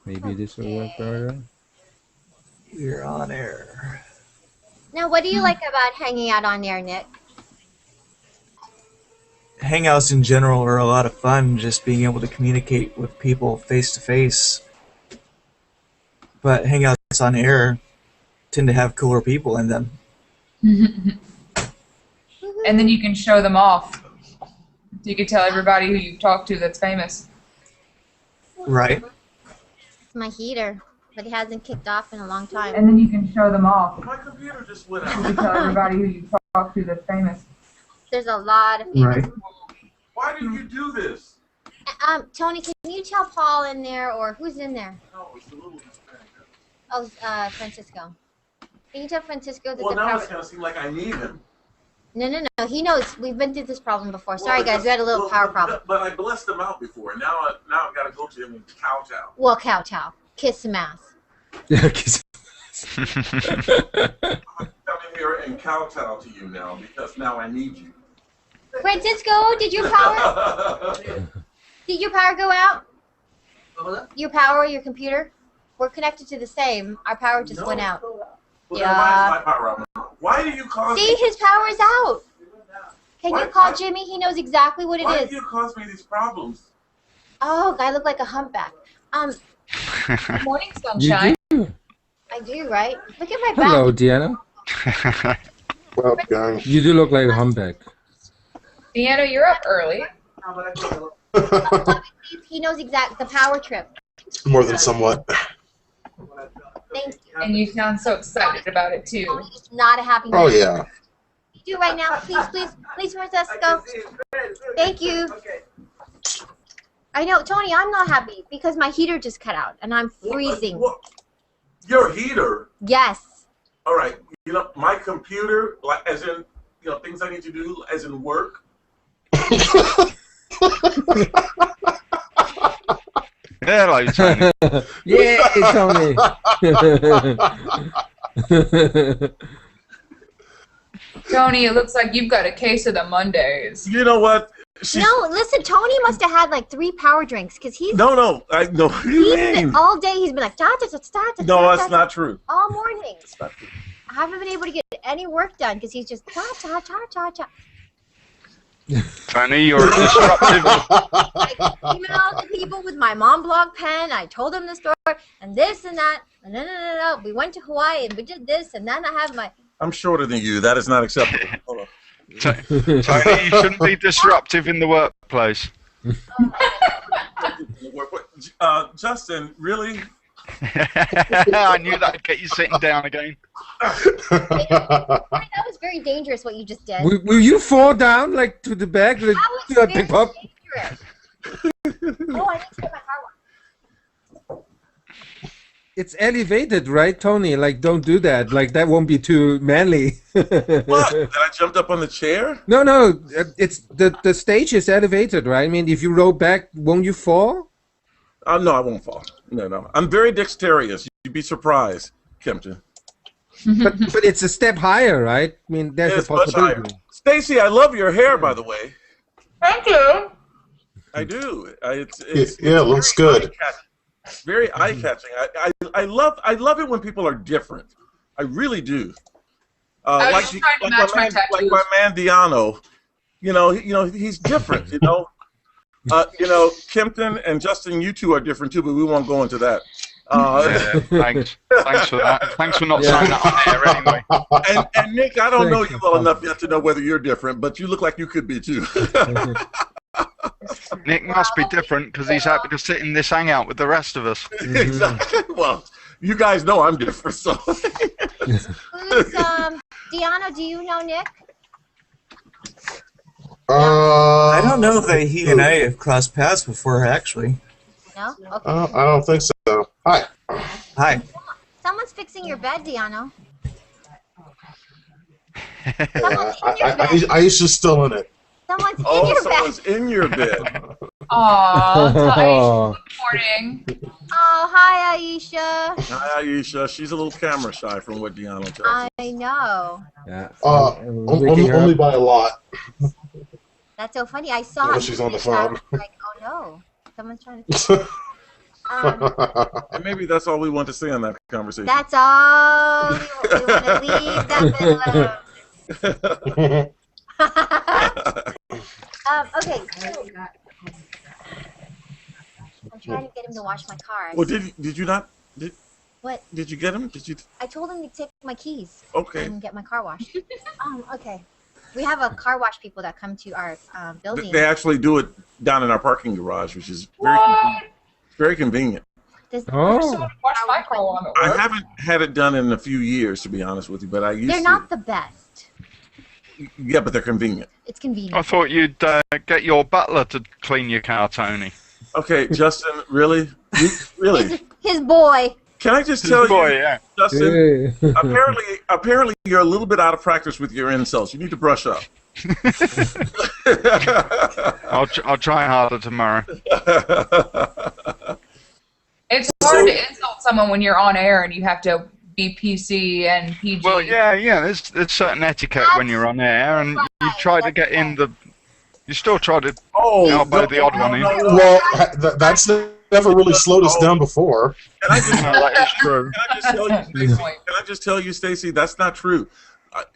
Maybe this will work better. We're on air. Now, what do you like about hanging out on air, Nick? Hangouts in general are a lot of fun, just being able to communicate with people face to face. But hangouts on air tend to have cooler people in them. And then you can show them off. You can tell everybody who you've talked to that's famous. Right. It's my heater, but it hasn't kicked off in a long time. And then you can show them off. My computer just went You out. can tell everybody who you've talked to that's famous. There's a lot of famous. Right. Why did you do this? Tony, can you tell Paul in there, or who's in there? No, it's a little distracting. Oh, Francisco. Can you tell Francisco that Well, the now power... it's going to seem like I need him. No. He knows. We've been through this problem before. Sorry, guys. We had a little power problem. But I blessed him out before, and now I've got to go to him and kowtow. Well, kowtow. Kiss some ass. Yeah, kiss. I'm coming here and kowtow to you now because now I need you. Francisco, did your power go out? Your power, your computer? We're connected to the same. Our power just went out. Well, Yeah. then why is my power out? Why do you cause See, me? his power is out. Can you What? call Jimmy? He knows exactly what it Why is. do you cause me these problems? Oh, I look like a humpback. Good morning, You sunshine. do. I do, right? Look at my back. Hello, Deanna. Well, gang. You do look like a humpback. Deanna, you're up early. He knows exact the power trip. More than somewhat. Thank you. And you sound so excited about it, too. Tony is not a happy man. Oh, yeah. You do right now, please, Francisco. Thank you. I know, Tony. I'm not happy because my heater just cut out and I'm freezing. Your heater. Yes. All right. You know, my computer, like as in, you know, things I need to do, as in work. Hello, Tony. Yay, Tony. Tony, it looks like you've got a case of the Mondays. You know what? No, listen, Tony must have had like 3 power drinks because he's No. What do you mean? all day he's been like da da da da da. No, da, that's da, not true. all morning. I haven't been able to get any work done because he's just cha cha cha cha cha. Tony, you're disruptive. I emailed the people with my mom blog pen. I told them the story and this and that. And no. We went to Hawaii and we did this and then I have my. I'm shorter than you. That is not acceptable. Hold on. Tony, you shouldn't be disruptive in the workplace. Justin, really? I knew that'd get you sitting down again. That was very dangerous what you just did. Will you fall down like to the back? Like, That was very pick up? dangerous. Oh, I need to get my car washed. It's elevated, right, Tony? Like, don't do that. Like, that won't be too manly. What? That I jumped up on the chair? No. It's the stage is elevated, right? I mean, if you roll back, won't you fall? No, I won't fall. No. I'm very dexterous. You'd be surprised, Kempton. But it's a step higher, right? I mean, there's a It's much higher. possibility. Stacy, I love your hair, by the way. Thank you. I do. Yeah, it looks good. Very eye-catching. I love it when people are different. I really do. I was just trying to match my tattoos. Like my man Diano. You know, he's different. You know, Kempton and Justin, you two are different too, but we won't go into that. Thanks for that. Thanks for not saying that on air anyway. And Nick, I don't know you well enough yet to know whether you're different, but you look like you could be too. Nick must be different because he's happy to sit in this hangout with the rest of us. Exactly. Well, you guys know I'm different, so. Who's Deanna? Do you know Nick? I don't know if he and I have crossed paths before, actually. No. Okay. I don't think so. Hi. Hi. Someone's fixing your bed, Deanna. Aisha's still in it. Someone's in Oh, your someone's bed. in your bed. Aw, good morning. Oh, hi, Aisha. Hi, Aisha. She's a little camera shy from what Deanna tells us. I know. Yeah. Only by a lot. That's so funny. I saw Yeah, it. she's on the I phone. was like, oh no, someone's trying to. And maybe that's all we want to say on that conversation. That's all. We want to leave that alone. Okay. I'm trying to get him to wash my car. Well, did you not? What? Did you get him? Did you? I told him to take my keys Okay. and get my car washed. Okay. We have a car wash people that come to our building. They actually do it down in our parking garage, which is very convenient. Oh. Watch my car while I'm at I work. haven't had it done in a few years, to be honest with you, but I used They're to. not the best. Yeah, but they're convenient. It's convenient. I thought you'd get your butler to clean your car, Tony. Okay, Justin, really? Really? His boy. Can I just tell Boy, you, yeah. Justin, Yeah. apparently you're a little bit out of practice with your insults. You need to brush up. I'll try harder tomorrow. It's hard to insult someone when you're on air and you have to be PC and PG. Well, yeah. There's certain etiquette when you're on air, and you try to get in the. You still try to elbow the odd one in. Well, that's never really slowed us down before. Can I just, No, that is true. can I just tell you, Stacy, that's not true.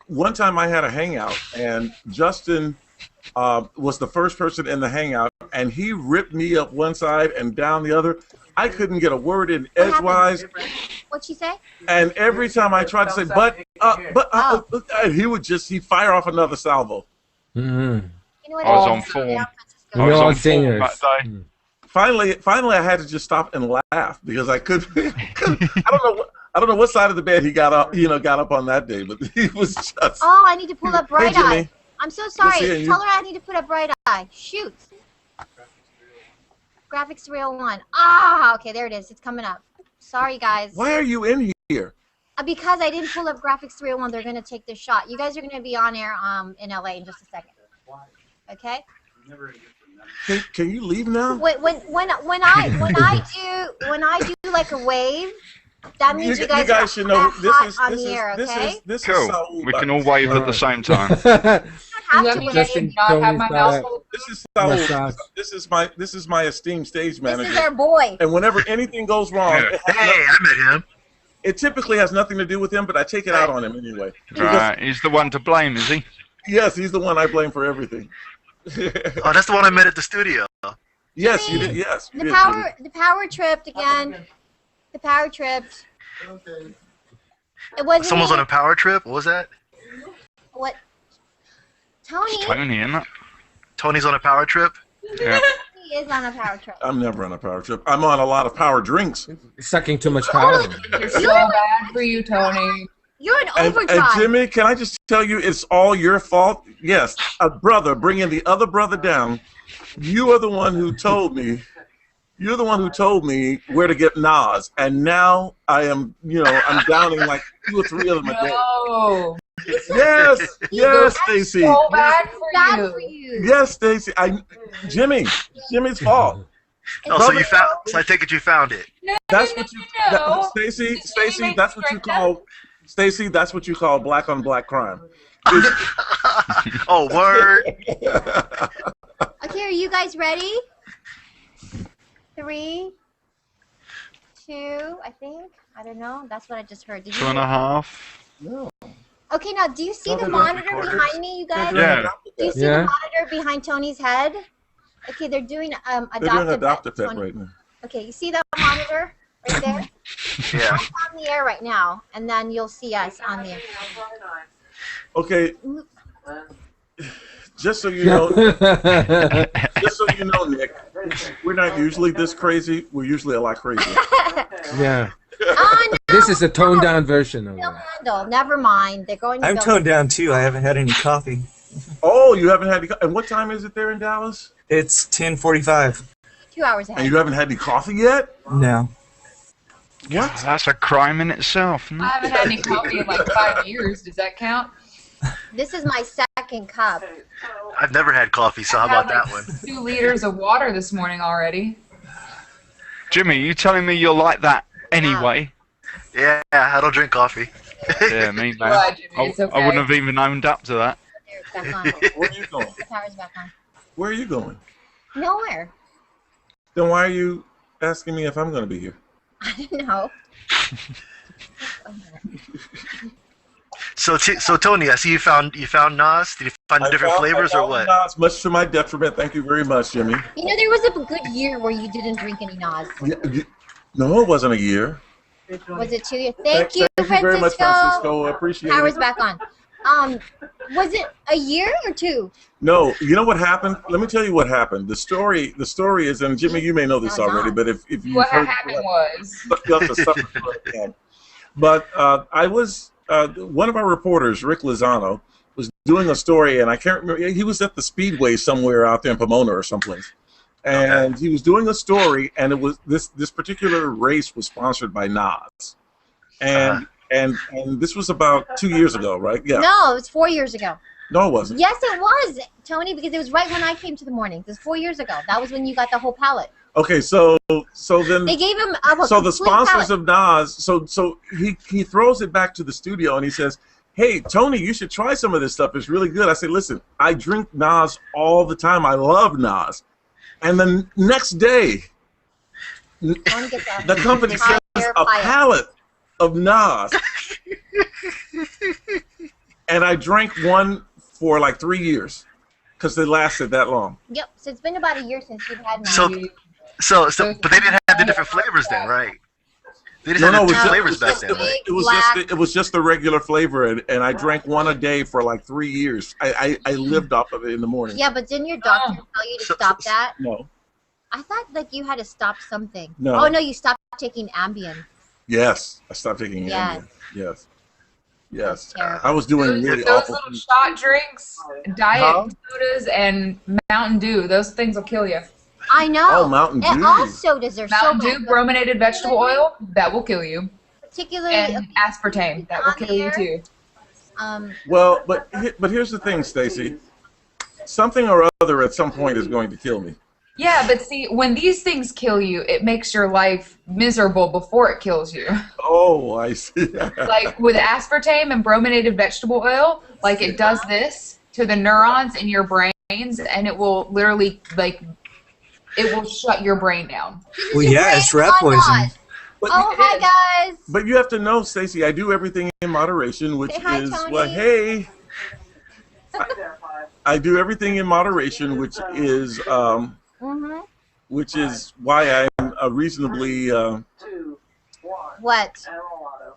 One time I had a hangout, and Justin was the first person in the hangout, and he ripped me up one side and down the other. I couldn't get a word in What happened? edgewise, What'd she say? and every time I tried to say, and he'd fire off another salvo. Mm-hmm. You know what? I was it on is? form. Yeah, I Francisco. was You're on singers. form that day. Finally, I had to just stop and laugh because I couldn't. I don't know what side of the bed he got up on that day, but he was just. Oh, I need to pull up Bright Jimmy. Eye. I'm so sorry. seeing you. Tell her I need to put up Bright Eye. Shoot. Graphics 301. Ah, okay, there it is. It's coming up. Sorry, guys. Why are you in here? Because I didn't pull up Graphics 301, they're going to take this shot. You guys are going to be on air in LA in just a second. Okay? Can you leave now? When I do like a wave, that means you guys, guys should know are this hot is on this the is air, this okay? is this is Cool. Saul. We can all wave at the same time. You don't have Does that to mean wave. I did not have my mouth full? This is Saul. Massage. This is my esteemed stage This manager. is our boy. And whenever anything goes wrong, Yeah. I met him. it typically has nothing to do with him, but I take it out on him anyway. Right, he's the one to blame, is he? Yes, he's the one I blame for everything. Oh, that's the one I met at the studio. Yes, you did. Yes. you The did. power tripped again. The power tripped. It wasn't Someone's me. on a power trip. What was that? What? Tony? It's Tony, isn't it? Tony's on a power trip. Yeah. He is on a power trip. I'm never on a power trip. I'm on a lot of power drinks. Sucking too much power. It's so bad for you, Tony. You're an And overdrive. Jimmy, can I just tell you, it's all your fault? Yes, a brother bringing the other brother down. You are the one who told me. You're the one who told me where to get Nas, and now I am, I'm downing like 2 or 3 of them a day. No. Yes, yes, Stacy. So bad Bad for for you. you. Yes, Stacy. Jimmy's fault. Oh, so you found? So I take it you found it. No, That's no, what you, no. Stacy. Just Stacy, make that's what you straight call. Stacy, that's what you call black on black crime. Oh, word. Okay, are you guys ready? 3, 2, I think. I don't know. That's what I just heard. Did you? 2.5. Okay, now do you see the they're monitor recorders. behind me, you guys? Yeah. Do you see Yeah. the monitor behind Tony's head? Okay, they're doing They're doing adoptive adoptive pet Tony- right now. Okay, you see that monitor right there? Yeah. I'm on the air right now, and then you'll see us on the air. Okay, just so you know, Nick, we're not usually this crazy. We're usually a lot crazier. Yeah. Oh, no, This is a toned down version of no that. handle. Never mind. They're going to I'm go. toned down too. I haven't had any coffee. Oh, you haven't had any. And what time is it there in Dallas? It's 10:45. 2 hours And ahead. you haven't had any coffee yet? No. What? That's a crime in itself, isn't I it? haven't had any coffee in like 5 years. Does that count? This is my second cup. I've never had coffee, so how I had about like that one? 2 liters of water this morning already. Jimmy, you telling me you're like that anyway? Yeah, I don't drink coffee. Yeah, me, man. Glad, Jimmy, it's okay. I wouldn't have even owned up to that. There, it's back on. Where are you going? The power's back on. Where are you going? Nowhere. Then why are you asking me if I'm going to be here? I don't know. So Tony, I see you found Nas. Did you find different flavors or what? Nas, much to my detriment. Thank you very much, Jimmy. You know, there was a good year where you didn't drink any Nas. No, it wasn't a year. Was it 2 years? Thank you, Thank you very much, Francisco. Francisco. I appreciate Power's it. back on. Was it a year or 2? No, you know what happened? Let me tell you what happened. The story is, and Jimmy, you may know this already, but if you What happened was. you have to suffer for it again. But I was one of our reporters, Rick Lozano, was doing a story, and I can't remember. He was at the Speedway somewhere out there in Pomona or someplace, and he was doing a story, and it was this particular race was sponsored by Nas, and this was about 2 years ago, right? Yeah. No, it was 4 years ago. No, it wasn't. Yes, it was, Tony, because it was right when I came to the mornings. It was 4 years ago. That was when you got the whole pallet. Okay, so then They gave him so the complete sponsors pallet. of Nas, so he throws it back to the studio and he says, "Hey Tony, you should try some of this stuff. It's really good." I said, "Listen, I drink Nas all the time. I love Nas." And the next day, Tony gets the company sends entire a pallet. pallet of Nas, and I drank one for like 3 years because they lasted that long. Yep. So it's been about a year since you've had So, Nas. but they didn't have the different flavors then, right? They just No, had it the was two just- flavors back then. Big, It was black. just it was just the regular flavor, and I drank one a day for like 3 years. I lived off of it in the morning. Yeah, but didn't your doctor tell you to So- stop that? No. I thought like you had to stop something. No. Oh no, you stopped taking Ambien. Yes, I stopped taking Yes. Ambien. Yes. Yes. That's terrible. I was doing really Those awful little things. shot drinks, diet Huh? sodas, and Mountain Dew. Those things will kill you. I know. Oh, Mountain And Dew. all sodas are Mountain so Dew, bad. brominated vegetable oil, that will kill you. Particularly, And aspartame, that will On kill you there. too. Well, but here's the thing, Stacy. Something or other at some point is going to kill me. Yeah, but see, when these things kill you, it makes your life miserable before it kills you. Oh, I see. Like with aspartame and brominated vegetable oil, like it does this to the neurons in your brains, and it will literally, like, it will shut your brain down. Well, yeah, it's rat poison. But, Oh, hi guys. but you have to know, Stacy, I do everything in moderation, which Say hi, is Tony. well, hey. I do everything in moderation, which is why I'm a reasonably What?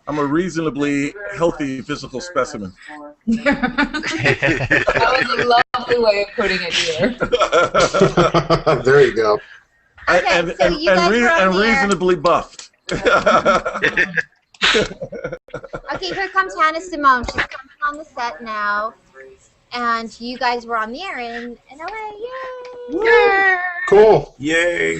I'm a reasonably healthy physical specimen. That was a lovely way of putting it, dear. There you go. Okay, so you guys were on and the air. reasonably buffed. Okay, here comes Hannah Simone. She's coming on the set now. And you guys were on the air in LA. Yay! Cool. Yay.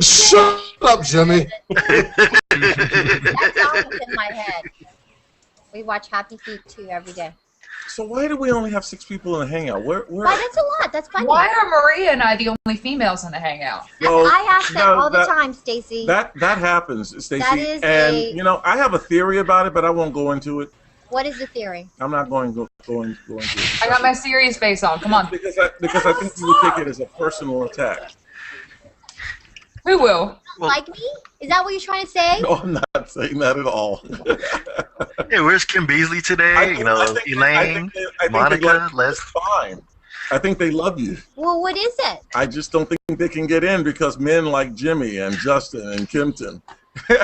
Shut up, Jimmy. That song was in my head. We watch Happy Feet 2 every day. So why do we only have 6 people in the hangout? Where? Why, that's a lot. That's funny. Why are Maria and I the only females in the hangout? Well, I ask that no, all the time, Stacy. That happens, Stacy. That is and a- you know, I have a theory about it, but I won't go into it. What is the theory? I'm not going into it. I got my serious face on. Come on. because I think you would take it as a personal attack. Who will? Like me? Is that what you're trying to say? No, I'm not saying that at all. Hey, where's Kim Beasley today? You know, Elaine, Monica, Les. Fine. I think they love you. Well, what is it? I just don't think they can get in because men like Jimmy and Justin and Kimpton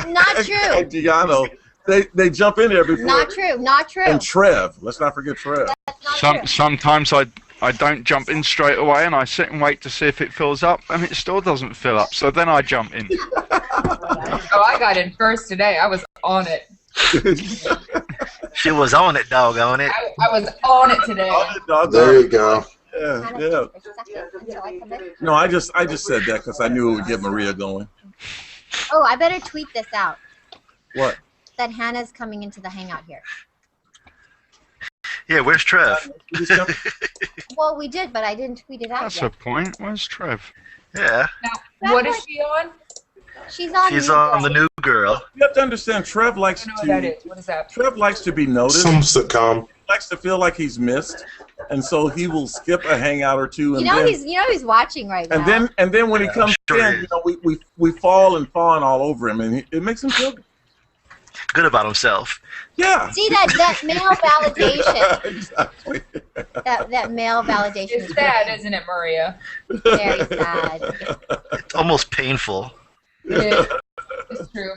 Not true. and Giano, they jump in there before. Not true. Not true. And Trev. Let's not forget Trev. That's not true. Sometimes I don't jump in straight away and I sit and wait to see if it fills up and it still doesn't fill up. So then I jump in. Oh, I got in first today. I was on it. She was on it, doggone it. I was on it today. There you go. Yeah, Kind yeah. of a second until I come in. No, I just said that because I knew it would get Maria going. Oh, I better tweet this out. What? That Hannah's coming into the hangout here. Yeah, where's Trev? Well, we did, but I didn't tweet it out That's a yet. point. Where's Trev? Yeah, Now, what is she on? She's on. she's New on Girl. the new girl. You have to understand, Trev I likes don't know what that to. is. What is that? Trev likes to be noticed. Some sitcom. likes to feel like he's missed, and so he will skip a hangout or two, and then he's watching right now. and then when he comes in, we fall and fawn all over him, and it makes him feel good about himself. Yeah. See that male validation. Exactly. That male validation. It's sad, isn't it, Maria? Very sad. It's almost painful. It's true.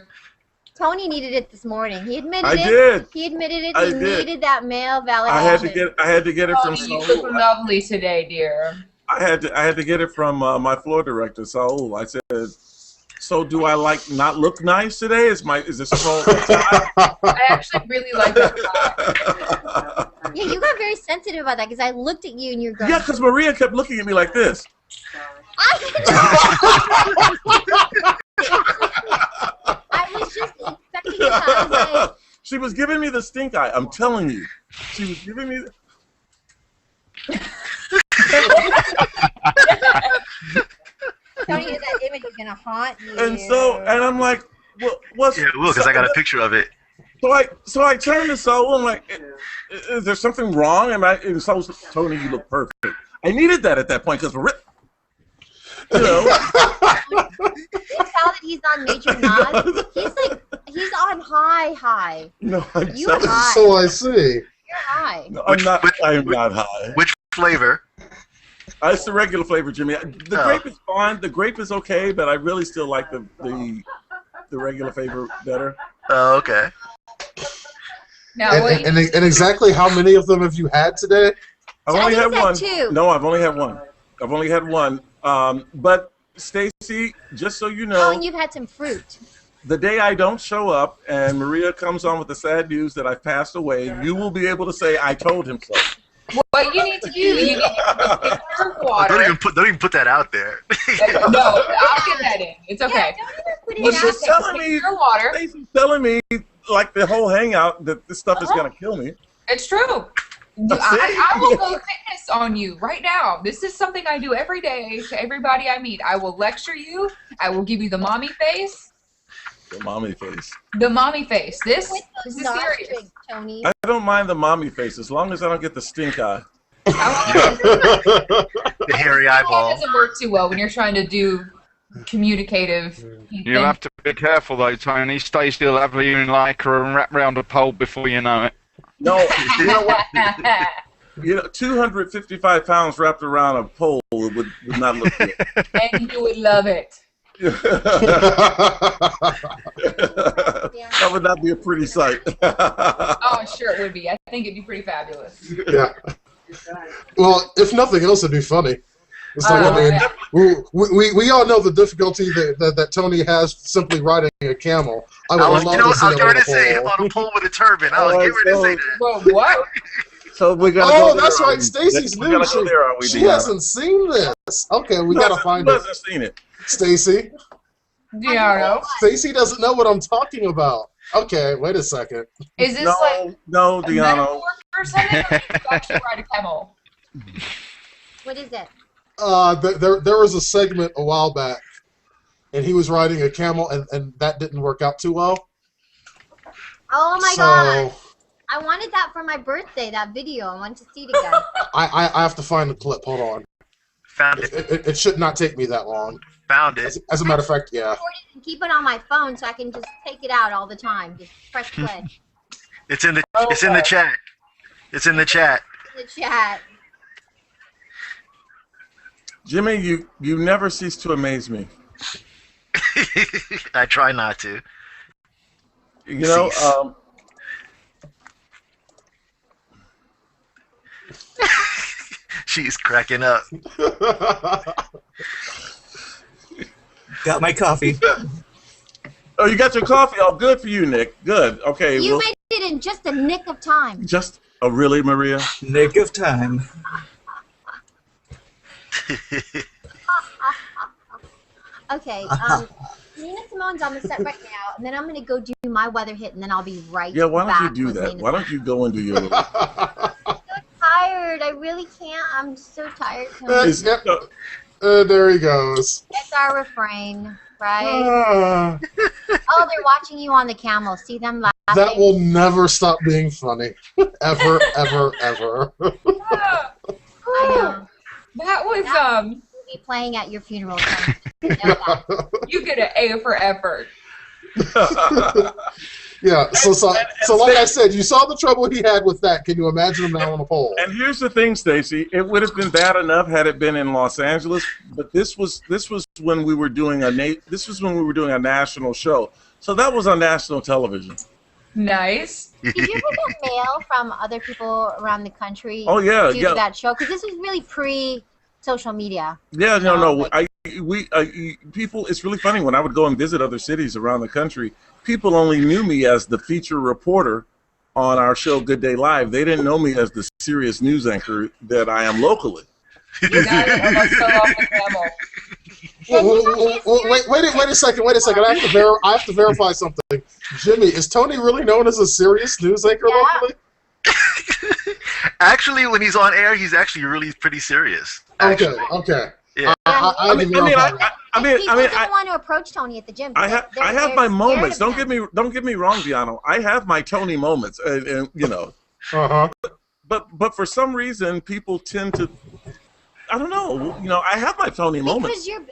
Tony needed it this morning. He admitted it. I did. He admitted it. I He did. needed that male validation. I had to get it from You Saul. look lovely today, dear. I had to get it from my floor director, Saul. I said, so do I not look nice today? Is this Saul? I actually really like that. Yeah, you got very sensitive about that because I looked at you and you're going. Yeah, because Maria kept looking at me like this. I was just expecting it. I was like, She was giving me the stink eye. I'm telling you. She was giving me. Tony, that image is gonna haunt you. And I'm like, what's? Yeah, it will, because I got a picture of it. So I turned to Saul. I'm like, is there something wrong? And Saul said, Tony, you look perfect. I needed that at that point because you tell that he's on Major Nas. He's on high. No, You're high. So I see. You're high. No, I'm not. I am not high. Which flavor? It's the regular flavor, Jimmy. The grape is fine. The grape is okay, but I really still like the regular flavor better. Oh, okay. Now, And exactly how many of them have you had today? I've only had one. Two. No, I've only had one. I've only had one. But Stacy, just so you know, Oh, and you've had some fruit. the day I don't show up and Maria comes on with the sad news that I've passed away, you will be able to say I told him so. what you need to do, you need to get a pitcher of water. Don't even put that out there. No, I'll get that in. It's okay. Yeah, don't even put it Well, out. she's telling me, Pitcher of water. Stacy's telling me, like the whole hangout, that this stuff is gonna kill me. It's true. I will go fitness on you right now. This is something I do every day to everybody I meet. I will lecture you. I will give you the mommy face. The mommy face. The mommy face. This With is those nostrils, serious. Tony. I don't mind the mommy face as long as I don't get the stink eye. The hairy That eyeball. doesn't work too well when you're trying to do communicative. You'll have to be careful though, Tony. Stacy will have you in lycra and wrap round a pole before you know it. No, you know what? 255 pounds wrapped around a pole would not look good. And you would love it. That would not be a pretty sight. Oh, sure it would be. I think it'd be pretty fabulous. Yeah. Well, if nothing else, it'd be funny. It's like, we all know the difficulty that Tony has simply riding a camel. I would love to see I was him going to say on a on a pole with a turban. I was getting ready to say that. Whoa, what? So we gotta Oh, go there, that's are right. we? Stacy's We new. gotta go there, are we, She Deanna? hasn't seen this. Okay, we gotta find Who it. hasn't seen it? Stacy. Deanna. Stacy doesn't know what I'm talking about. Okay, wait a second. Is this like No, a Deanna. metaphor for something? Or you actually ride a camel? What is it? There was a segment a while back, and he was riding a camel, and that didn't work out too well. Oh my So, god. I wanted that for my birthday, that video. I wanted to see it again. I have to find the clip. Hold on. Found it. It should not take me that long. Found it. As a matter of fact, yeah. Record it and keep it on my phone so I can just take it out all the time. Just press play It's in the chat. It's in the chat. in the chat. Jimmy, you never cease to amaze me. I try not to. You know, Cease. She's cracking up. Got my coffee. oh, you got your coffee. Oh, good for you, Nick. Good. Okay. You well, made it in just a nick of time. just. Oh, really, Maria? Nick of time. Okay, Nina Simone's on the set right now, and then I'm going to go do my weather hit, and then I'll be right Yeah. Why back don't you do with that? Nina Why don't you go and do your? Little... I'm so tired. I really can't. I'm so tired. Tony. Is- There he goes. That's our refrain. Right? Oh, they're watching you on the camel. See them laughing? That will never stop being funny. Ever, ever, ever. I know. That was We'll be playing at your funeral. Tony. You know that. You get an A for effort. Yeah, so like I said, you saw the trouble he had with that. Can you imagine him now on a pole? And here's the thing, Stacy. It would have been bad enough had it been in Los Angeles, but this was when we were doing a national show. So that was on national television. Nice. Did you ever get mail from other people around the country? Oh, yeah, due to that show? Because this was really pre-social media. Yeah, no. People. It's really funny when I would go and visit other cities around the country. People only knew me as the feature reporter on our show Good Day Live. They didn't know me as the serious news anchor that I am locally. You got it. Almost fell off the camel. Wait a second. I have to verify something. Jimmy, is Tony really known as a serious news anchor locally? Actually, when he's on air, he's actually really pretty serious. Actually. Okay. Yeah. I people didn't want to approach Tony at the gym. I have my moments. Don't get me wrong, Giano. I have my Tony moments, and you know. But for some reason, people tend to. I don't know. You know, I have my Tony moments. Because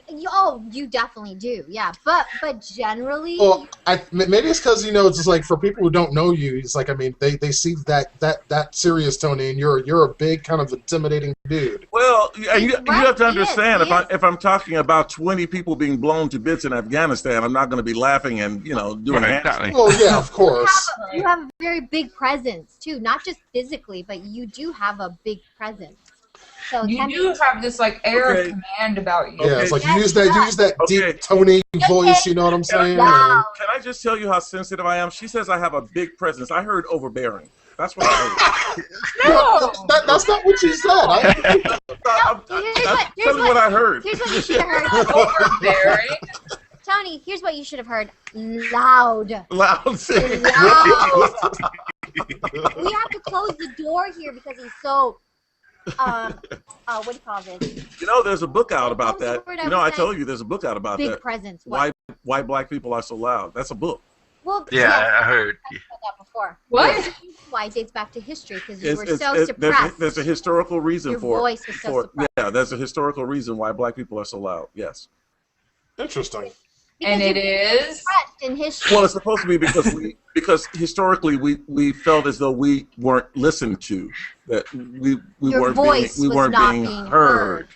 you definitely do. Yeah, but generally. Well, maybe it's because it's just like for people who don't know you, it's like they see that serious Tony, and you're a big kind of intimidating dude. Well, you have to understand if I'm talking about 20 people being blown to bits in Afghanistan, I'm not going to be laughing and doing exactly. Well, yeah, of course. You have a very big presence too, not just physically, but you do have a big presence. So you do have this air of command about you. Yeah, it's like you use that deep Tony voice. You know what I'm saying? Wow. Can I just tell you how sensitive I am? She says I have a big presence. I heard overbearing. That's what I heard. No, that's not what she said. Tell me what I heard. Here's what you should have heard. Overbearing. Tony, here's what you should have heard. Loud. Loud. Loud. We have to close the door here because he's so. What do you call this? There's a book out about that. I told you there's a book out about that. Big presence. Why black people are so loud. That's a book. Well, yeah, I heard. I said that before. What? Why it dates back to history because you were so suppressed. There's a historical reason Your for voice was so suppressed. Yeah, there's a historical reason why black people are so loud. Yes. Interesting. And it is in history. Well, it's supposed to be because historically we felt as though we weren't listened to, that we weren't being heard.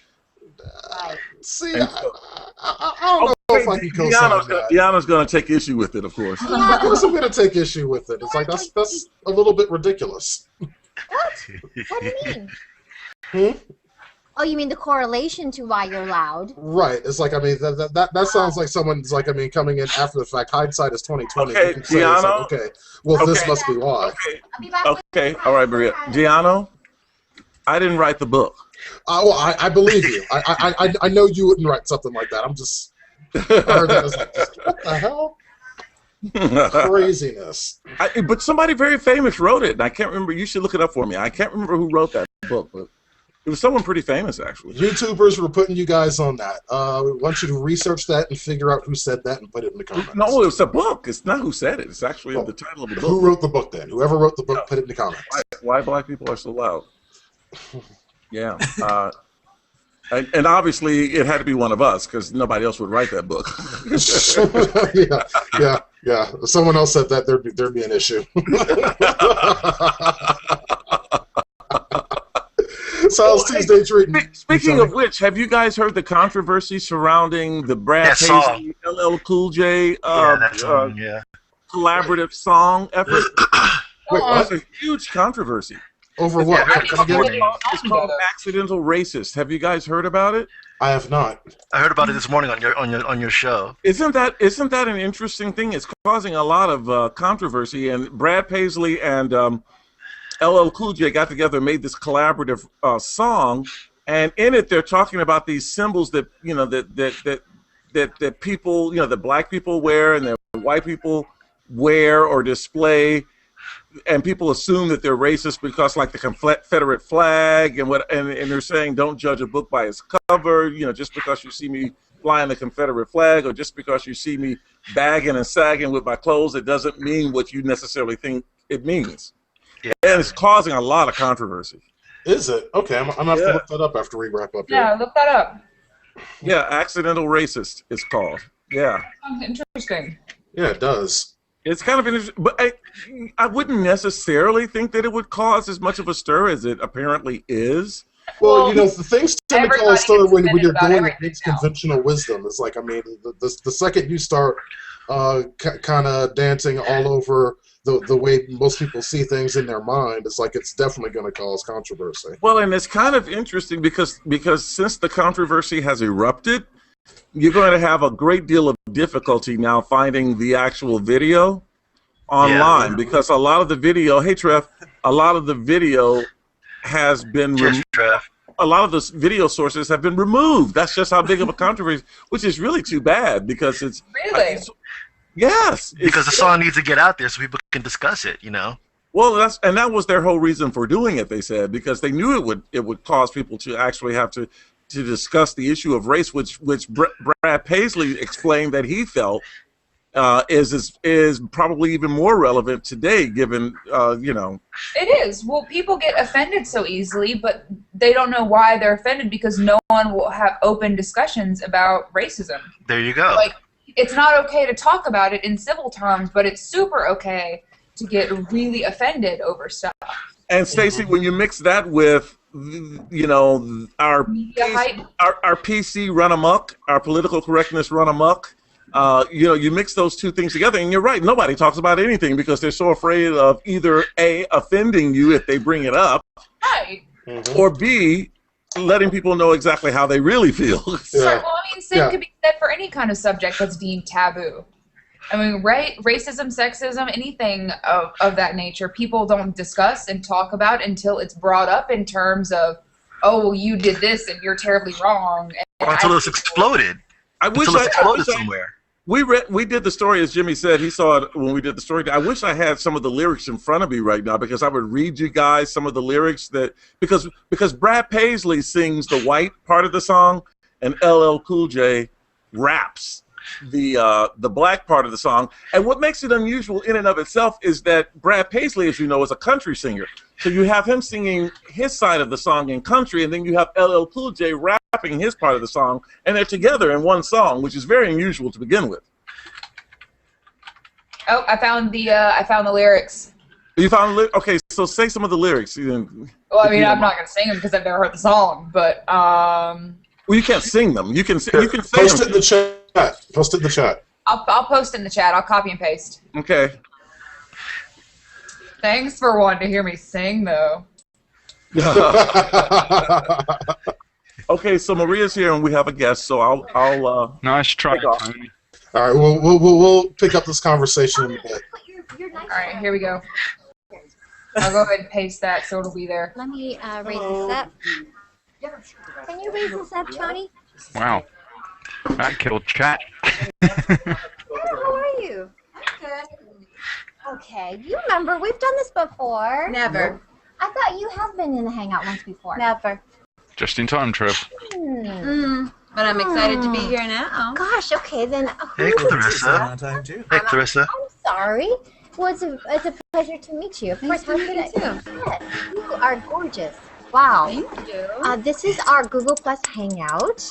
Right. See, I don't know if I can co-sign that. Deanna's going to take issue with it, of course. Yeah, of course I'm going to take issue with it. It's like that's a little bit ridiculous. What? What do you mean? Oh, you mean the correlation to why you're loud? Right. It's like that sounds like someone's coming in after the fact. Hindsight is 2020. Okay, Giano. This must be why. Okay. All right, Maria. Giano, I didn't write the book. I believe you. I know you wouldn't write something like that. I'm just. I heard that as what the hell? Craziness. But somebody very famous wrote it, and I can't remember. You should look it up for me. I can't remember who wrote that book, but. It was someone pretty famous, actually. YouTubers were putting you guys on that. We want you to research that and figure out who said that and put it in the comments. No, it's a book. It's not who said it. It's actually the title of the book. Who wrote the book then? Whoever wrote the book, put it in the comments. Why black people are so loud. Yeah. And obviously, it had to be one of us because nobody else would write that book. Yeah. If someone else said that, there'd be an issue. Tuesday treatment. Speaking of which, have you guys heard the controversy surrounding the Brad Paisley, LL Cool J collaborative song effort? It's a huge controversy. Over what? It's called Accidental Racist. Have you guys heard about it? I have not. I heard about it this morning on your show. Isn't that an interesting thing? It's causing a lot of controversy, and Brad Paisley and LL Cool J got together and made this collaborative song, and in it they're talking about these symbols that that people, that black people wear and that white people wear or display and people assume that they're racist because, like, the Confederate flag and they're saying don't judge a book by its cover. You know, just because you see me flying the Confederate flag, or just because you see me bagging and sagging with my clothes, it doesn't mean what you necessarily think it means. Yeah. And it's causing a lot of controversy. Is it? Okay, I'm gonna have to look that up after we wrap up here. Yeah, look that up. Yeah, accidental racist it's called. Yeah. Sounds interesting. Yeah, it does. It's kind of interesting, but I wouldn't necessarily think that it would cause as much of a stir as it apparently is. Well, you know, the things tend to cause stir when you're about going everything against now. conventional wisdom. It's like, I mean, the second you start kind of dancing all over the way most people see things in their mind, it's like it's definitely going to cause controversy. Well, and it's kind of interesting because since the controversy has erupted, you're going to have a great deal of difficulty now finding the actual video online, because a lot of the video, hey Trev, a lot of the video has been a lot of the video sources have been removed. That's just how big of a controversy, which is really too bad, because it's really yes, because the song needs to get out there so people can discuss it, you know. Well, that was their whole reason for doing it. They said because they knew it would cause people to actually have to discuss the issue of race, which Brad Paisley explained that he felt is probably even more relevant today, given you know. It is. Well, people get offended so easily, but they don't know why they're offended, because no one will have open discussions about racism. There you go. Like, it's not okay to talk about it in civil terms, but it's super okay to get really offended over stuff. And Stacey, when you mix that with, you know, our PC run amok, our political correctness run amok, you know, you mix those two things together, and you're right, nobody talks about anything because they're so afraid of either A, offending you if they bring it up, right, or B, letting people know exactly how they really feel. Sure. Well, I mean, same could be said for any kind of subject that's deemed taboo. I mean, racism, sexism, anything of that nature, people don't discuss and talk about until it's brought up in terms of, oh, you did this and you're terribly wrong. And until it's exploded. Until it's exploded somewhere. We did the story, as Jimmy said. He saw it when we did the story. I wish I had some of the lyrics in front of me right now, because I would read you guys some of the lyrics because Brad Paisley sings the white part of the song, and LL Cool J raps the black part of the song. And what makes it unusual in and of itself is that Brad Paisley, as you know, is a country singer. So you have him singing his side of the song in country, and then you have LL Cool J rapping his part of the song, and they're together in one song, which is very unusual to begin with. Oh, I found the lyrics. You found okay, so say some of the lyrics. Well, I mean, I'm not gonna sing them because I've never heard the song, but well, you can't sing them. You can say post it in the chat. Post it in the chat. I'll post in the chat. I'll copy and paste. Okay. Thanks for wanting to hear me sing, though. Okay, so Maria's here and we have a guest, so I'll nice try, Tony. All right, we'll pick up this conversation in a bit. All right, here we go. I'll go ahead and paste that so it'll be there. Let me raise this up. Can you raise this up, Tony? Wow, that killed chat. How are you? Okay, you remember we've done this before. Never. I thought you have been in the Hangout once before. Never. Just in time, Trev. But I'm excited to be here now. Gosh, okay then. Hey, Clarissa. Hey, Clarissa. I'm sorry. Well, it's a pleasure to meet you. Of course, to meet you too. Yes, you are gorgeous. Wow. Thank you. This is our Google Plus Hangout,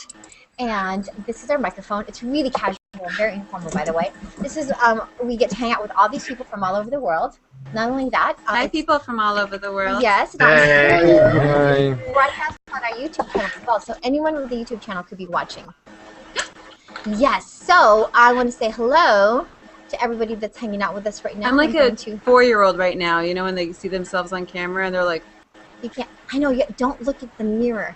and this is our microphone. It's really casual, very informal, by the way. This is we get to hang out with all these people from all over the world. Not only that, hi, people from all over the world. Yes. Hey. Broadcast on our YouTube channel as well, so anyone with a YouTube channel could be watching. Yes. So I want to say hello to everybody that's hanging out with us right now. I'm like a 4-year-old right now. You know, when they see themselves on camera and they're like, "You can't." I know. Don't look at the mirror.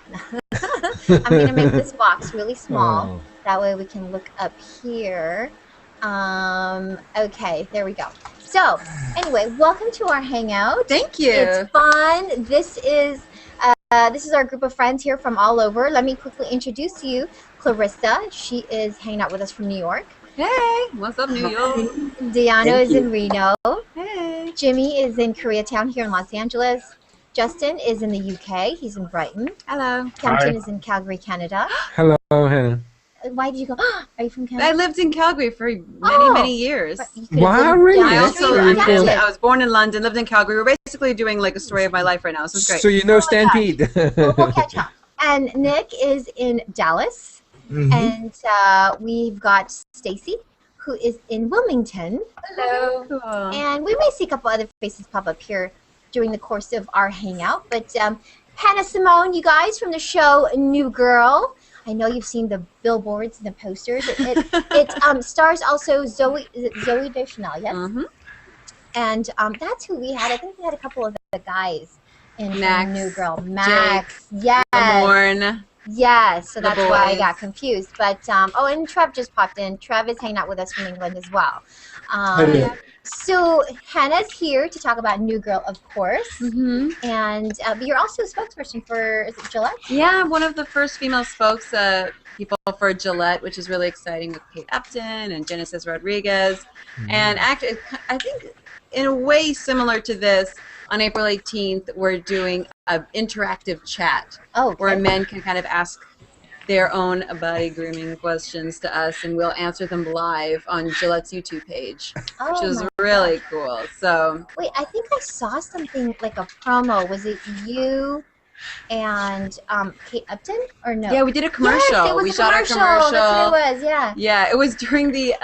I'm gonna make this box really small. Oh. That way we can look up here. Okay, there we go. So, anyway, welcome to our hangout. Thank you. It's fun. This is our group of friends here from all over. Let me quickly introduce you, Clarissa. She is hanging out with us from New York. Hey, what's up, New York? Diana is in Reno. Hey. Jimmy is in Koreatown here in Los Angeles. Justin is in the UK. He's in Brighton. Hello. Kempton is in Calgary, Canada. Hello, Hannah. Why did you go? Are you from Canada? I lived in Calgary for many years. Wow, really? I That's also really cool. I was born in London, lived in Calgary. We're basically doing like a story of my life right now. So it's great. So you know Stampede. We'll catch up. And Nick is in Dallas. And we've got Stacy, who is in Wilmington. Hello. Cool. And we may see a couple other faces pop up here during the course of our hangout. But Hannah Simone, you guys from the show New Girl. I know you've seen the billboards and the posters. It stars also Zoe Deschanel, yes? And that's who we had. I think we had a couple of the guys in Max, New Girl. Max, yes. Morn. Yes, so The that's why I boys. got confused. But oh, and Trev just popped in. Trev is hanging out with us from England as well. So Hannah's here to talk about New Girl, of course. And but you're also a spokesperson for, is it Gillette? Yeah, one of the first female spokes people for Gillette, which is really exciting, with Kate Upton and Genesis Rodriguez. And actually, I think in a way similar to this, on April 18th, we're doing an interactive chat where men can kind of ask their own body grooming questions to us, and we'll answer them live on Gillette's YouTube page, which is really cool. So wait, I think I saw something like a promo. Was it you and Kate Upton, or no? yeah, we did a commercial. Yes, it was we a shot our commercial. commercial. That's what it was. Yeah. Yeah, it was during the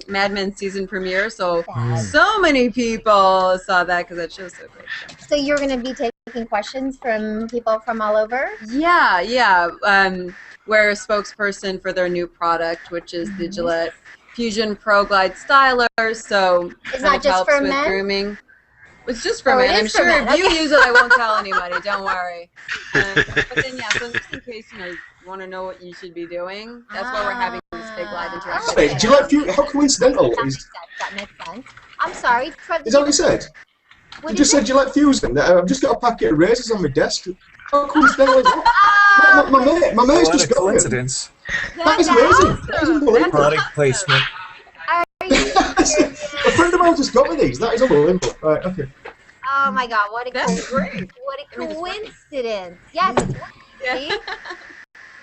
Mad Men season premiere, so so many people saw that because that show's so great. So you're going to be taking questions from people from all over? Yeah, yeah. We're a spokesperson for their new product, which is the Gillette Fusion Pro Glide Styler. So It's not just helps for with men? grooming. It's just for Oh, it men. I'm is for sure men. if you Okay. use it, I won't tell anybody. Don't worry. But then, yeah, so just in case you want to know what you should be doing, that's why we're having this big live interaction. Wait, Gillette Fusion, how coincidental is That makes sense. I'm sorry. Trev, that what you said? what You is just it? said Gillette Fusion. I've just got a packet of razors on my desk. How coincidental is that? My mate's What just a got it. coincidence. That is amazing. That is unbelievable. Product placement. Are you serious? A friend of mine just got me these. That is unbelievable. Right, okay. Oh my God! What a That's great. what a coincidence! Yes, it's working. See?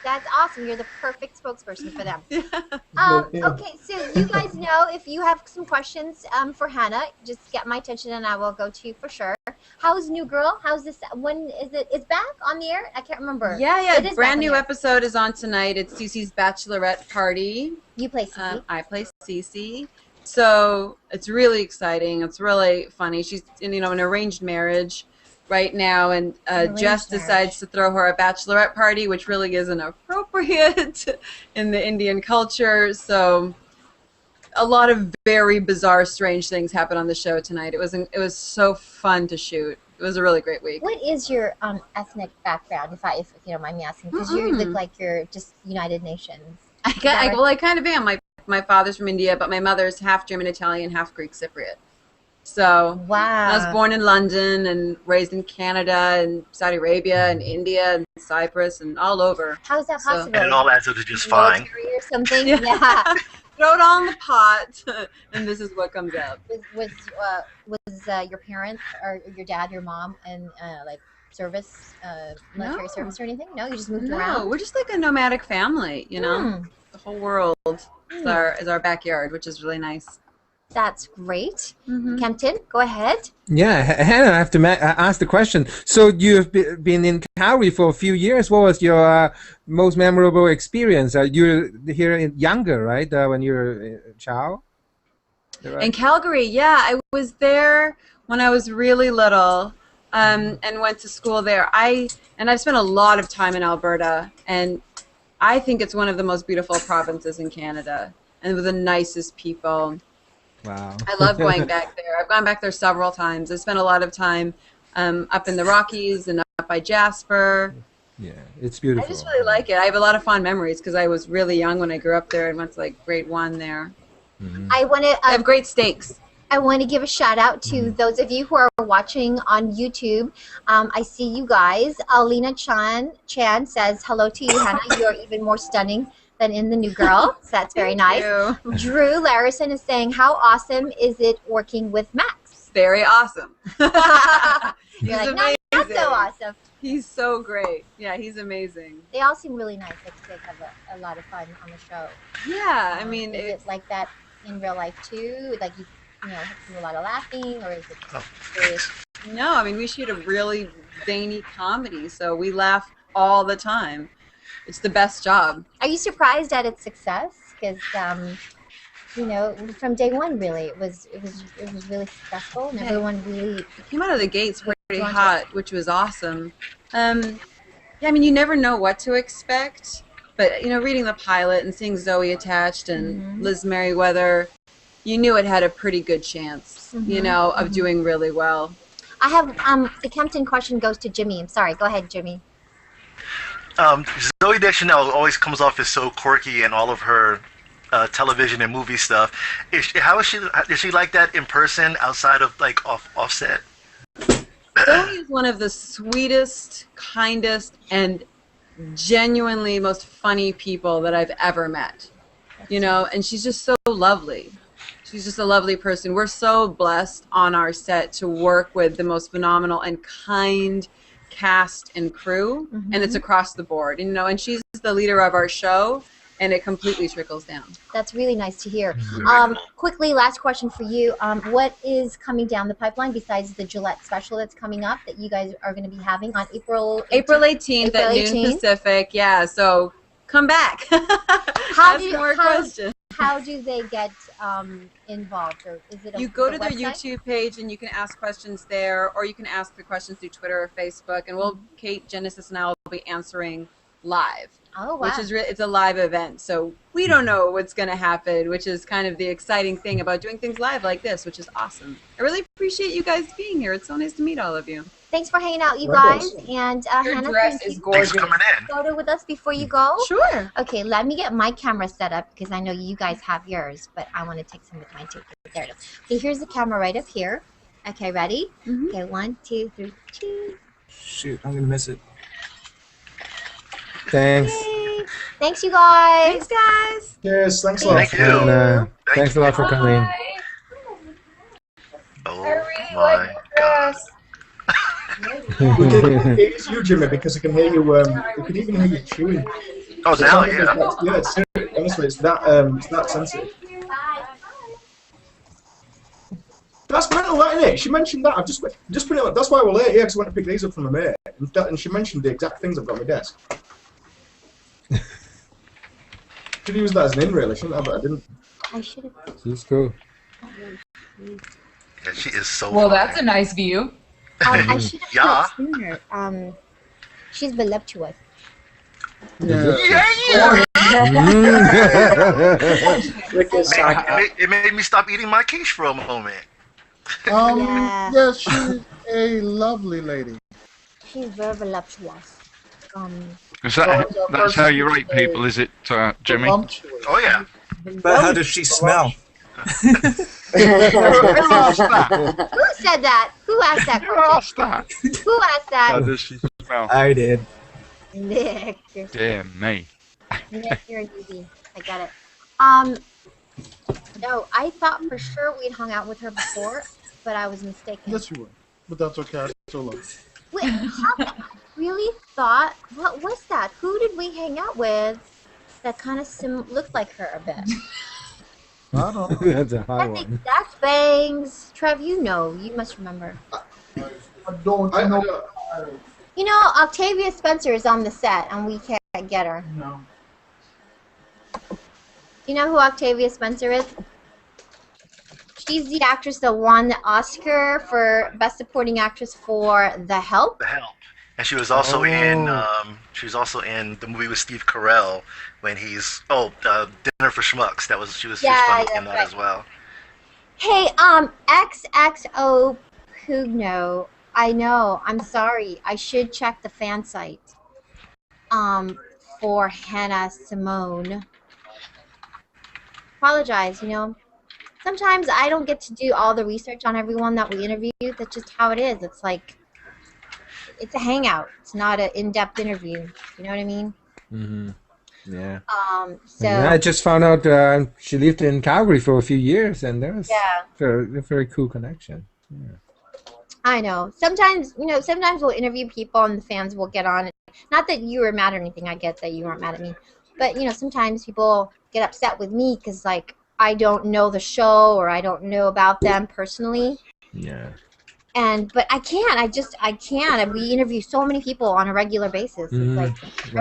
That's awesome. You're the perfect spokesperson for them. Okay, so you guys know if you have some questions for Hannah, just get my attention and I will go to you for sure. How's New Girl? How's this? When is it? It's back on the air? I can't remember. Yeah, It yeah. is back Brand on new the air. episode is on tonight. It's Cece's bachelorette party. You play Cece. I play Cece. So it's really exciting. It's really funny. She's in an arranged marriage right now, and Arranged Jess marriage. decides to throw her a bachelorette party, which really isn't appropriate in the Indian culture. So a lot of very bizarre, strange things happen on the show tonight. It was so fun to shoot. It was a really great week. What is your ethnic background, if you don't mind me asking? Because you look like you're just United Nations. Well, I kind of am. My father's from India, but my mother's half German, Italian, half Greek Cypriot. So Wow. I was born in London and raised in Canada and Saudi Arabia and India and Cyprus and all over. How is that So- possible? And it all adds up to just fine. Military or something? Yeah. Yeah. Throw it all in the pot, and this is what comes up. Was your parents or your dad, your mom, and like service, military No. service or anything? No, you just moved No, around. we're just like a nomadic family, you know. The whole world is our backyard, which is really nice. That's great. Kempton, go ahead. Yeah, Hannah, I have to ask the question. So you've been in Calgary for a few years. What was your most memorable experience? You're here younger, right? When you were a child? Is that right? In Calgary, yeah, I was there when I was really little, and went to school there. I've spent a lot of time in Alberta, and I think it's one of the most beautiful provinces in Canada, and with the nicest people. Wow. I love going back there. I've gone back there several times. I spent a lot of time up in the Rockies and up by Jasper. Yeah, it's beautiful. I just really like it. I have a lot of fond memories because I was really young when I grew up there and went to like grade 1 there. I want to. I have great steaks. I want to give a shout out to those of you who are watching on YouTube. I see you guys. Alina Chan says hello to you, Hannah. You're even more stunning than in the New Girl. So that's very nice. You. Drew Larison is saying, how awesome is it working with Max? very awesome. You're He's like, amazing. not so awesome. He's so great. Yeah, he's amazing. They all seem really nice. Like you guys have a lot of fun on the show. Yeah, I mean, is it like that in real life too? Like you know, do a lot of laughing, or is it serious? no, I mean, we shoot a really zany comedy, so we laugh all the time. It's the best job. Are you surprised at its success? Because you know, from day one, really, it was really successful, and everyone really It came out of the gates pretty Drawn to hot, which was awesome. Yeah, I mean, you never know what to expect, but you know, reading the pilot and seeing Zoe attached and Liz Merriweather, you knew it had a pretty good chance, you know, of doing really well. I have the Kempton question goes to Jimmy. I'm sorry. Go ahead, Jimmy. Zoe Deschanel always comes off as so quirky in all of her television and movie stuff. How is she? Is she like that in person outside of like offset? Zoe is one of the sweetest, kindest, and genuinely most funny people that I've ever met. You know, and she's just so lovely. She's just a lovely person. We're so blessed on our set to work with the most phenomenal and kind cast and crew, and it's across the board. You know, and she's the leader of our show, and it completely trickles down. That's really nice to hear. Quickly, last question for you. What is coming down the pipeline besides the Gillette special that's coming up that you guys are going to be having on April 18th at noon Pacific. Yeah, so come back. How do they get involved, or is it? You go to their YouTube page and you can ask questions there, or you can ask the questions through Twitter or Facebook, and Kate, Genesis, and I will be answering live. Oh, wow. Which is it's a live event, so we don't know what's going to happen, which is kind of the exciting thing about doing things live like this, which is awesome. I really appreciate you guys being here. It's so nice to meet all of you. Thanks for hanging out, you guys. And Your Hannah, dress is gorgeous. Thanks for coming in. photo with us before you go. Sure. Okay, let me get my camera set up because I know you guys have yours, but I want to take some of mine too. There it is. Okay, here's the camera right up here. Okay, ready? Okay, 1, 2, 3, 2. Shoot, I'm gonna miss it. Thanks. Yay. Thanks, you guys. Thanks, guys. Yes, thanks a lot. Thank you. And, thanks a lot for coming. Bye. Oh I really my like your God. dress. It's you, Jimmy, because I can hear you. We can even hear you chewing. Oh, So now, it's yeah. like- yeah, it's, honestly, it's that sensitive. That's mental, that, isn't it? She mentioned that. I've just put it. That's why we're late. Yeah, because I went to pick these up from the mate, and she mentioned the exact things I've got on my desk. Should have used that as an in, really, shouldn't I? But I didn't. I should have. She's cool. Yeah, she is so Well, funny. that's a nice view. I should have Yeah. sooner. She's voluptuous. It made me stop eating my quiche for a moment. Yeah. Yes, she's a lovely lady. She's very voluptuous. Is that's how you rate people, is it, Jimmy? Oh, yeah. But how does she smell? Who asked that? Who said that? Who asked that Who question? asked that? Who asked How that? does she smell? I did. Nick. You're, Dear me. Nick, you're a newbie. I get it. No, I thought for sure we'd hung out with her before, but I was mistaken. Yes, you would. But that's okay. I still love you. Wait, I really thought, what was that? Who did we hang out with that kind of looked like her a bit? I don't know. That's a I hard think one. that's Bangs. Trev, you know. You must remember. I don't know. You know, Octavia Spencer is on the set, and we can't get her. No. You know who Octavia Spencer is? She's the actress that won the Oscar for Best Supporting Actress for The Help. The Help. And she was also in the movie with Steve Carell when he's Dinner for Schmucks. She was funny in that as well. Hey, XXO Pugno. I know. I'm sorry. I should check the fan site. For Hannah Simone. Apologize, you know. Sometimes I don't get to do all the research on everyone that we interview. That's just how it is. It's like, it's a hangout. It's not an in-depth interview. You know what I mean? Mm-hmm. Yeah. So And I just found out she lived in Calgary for a few years, and that was yeah. a very cool connection. I know. Sometimes, sometimes we'll interview people and the fans will get on. Not that you were mad or anything. I get that you weren't mad at me. But, sometimes people get upset with me because, like, I don't know the show or I don't know about them personally. Yeah. But I can't. I can't. We interview so many people on a regular basis. It's like,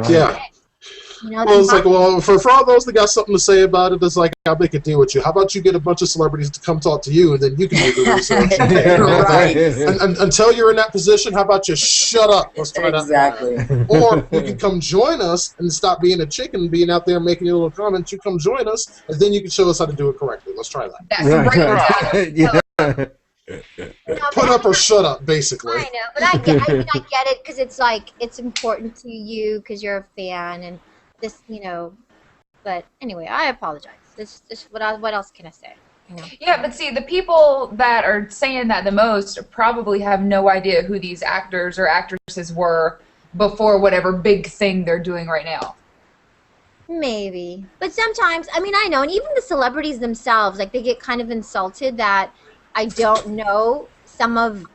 Yeah. Well, it's like, well, for all those that got something to say about it, it's like, I'll make a deal with you. How about you get a bunch of celebrities to come talk to you, and then you can do the research. And until you're in that position, how about you shut up? Let's try that. Exactly. Or you can come join us and stop being a chicken and being out there making your little comments. You come join us, and then you can show us how to do it correctly. Let's try that. Put up or shut up, basically. I know, but I get it because it's like it's important to you because you're a fan and this, But anyway, I apologize. What else can I say? Yeah, but see, the people that are saying that the most probably have no idea who these actors or actresses were before whatever big thing they're doing right now. Maybe, but sometimes I know, and even the celebrities themselves, like they get kind of insulted that I don't know some of,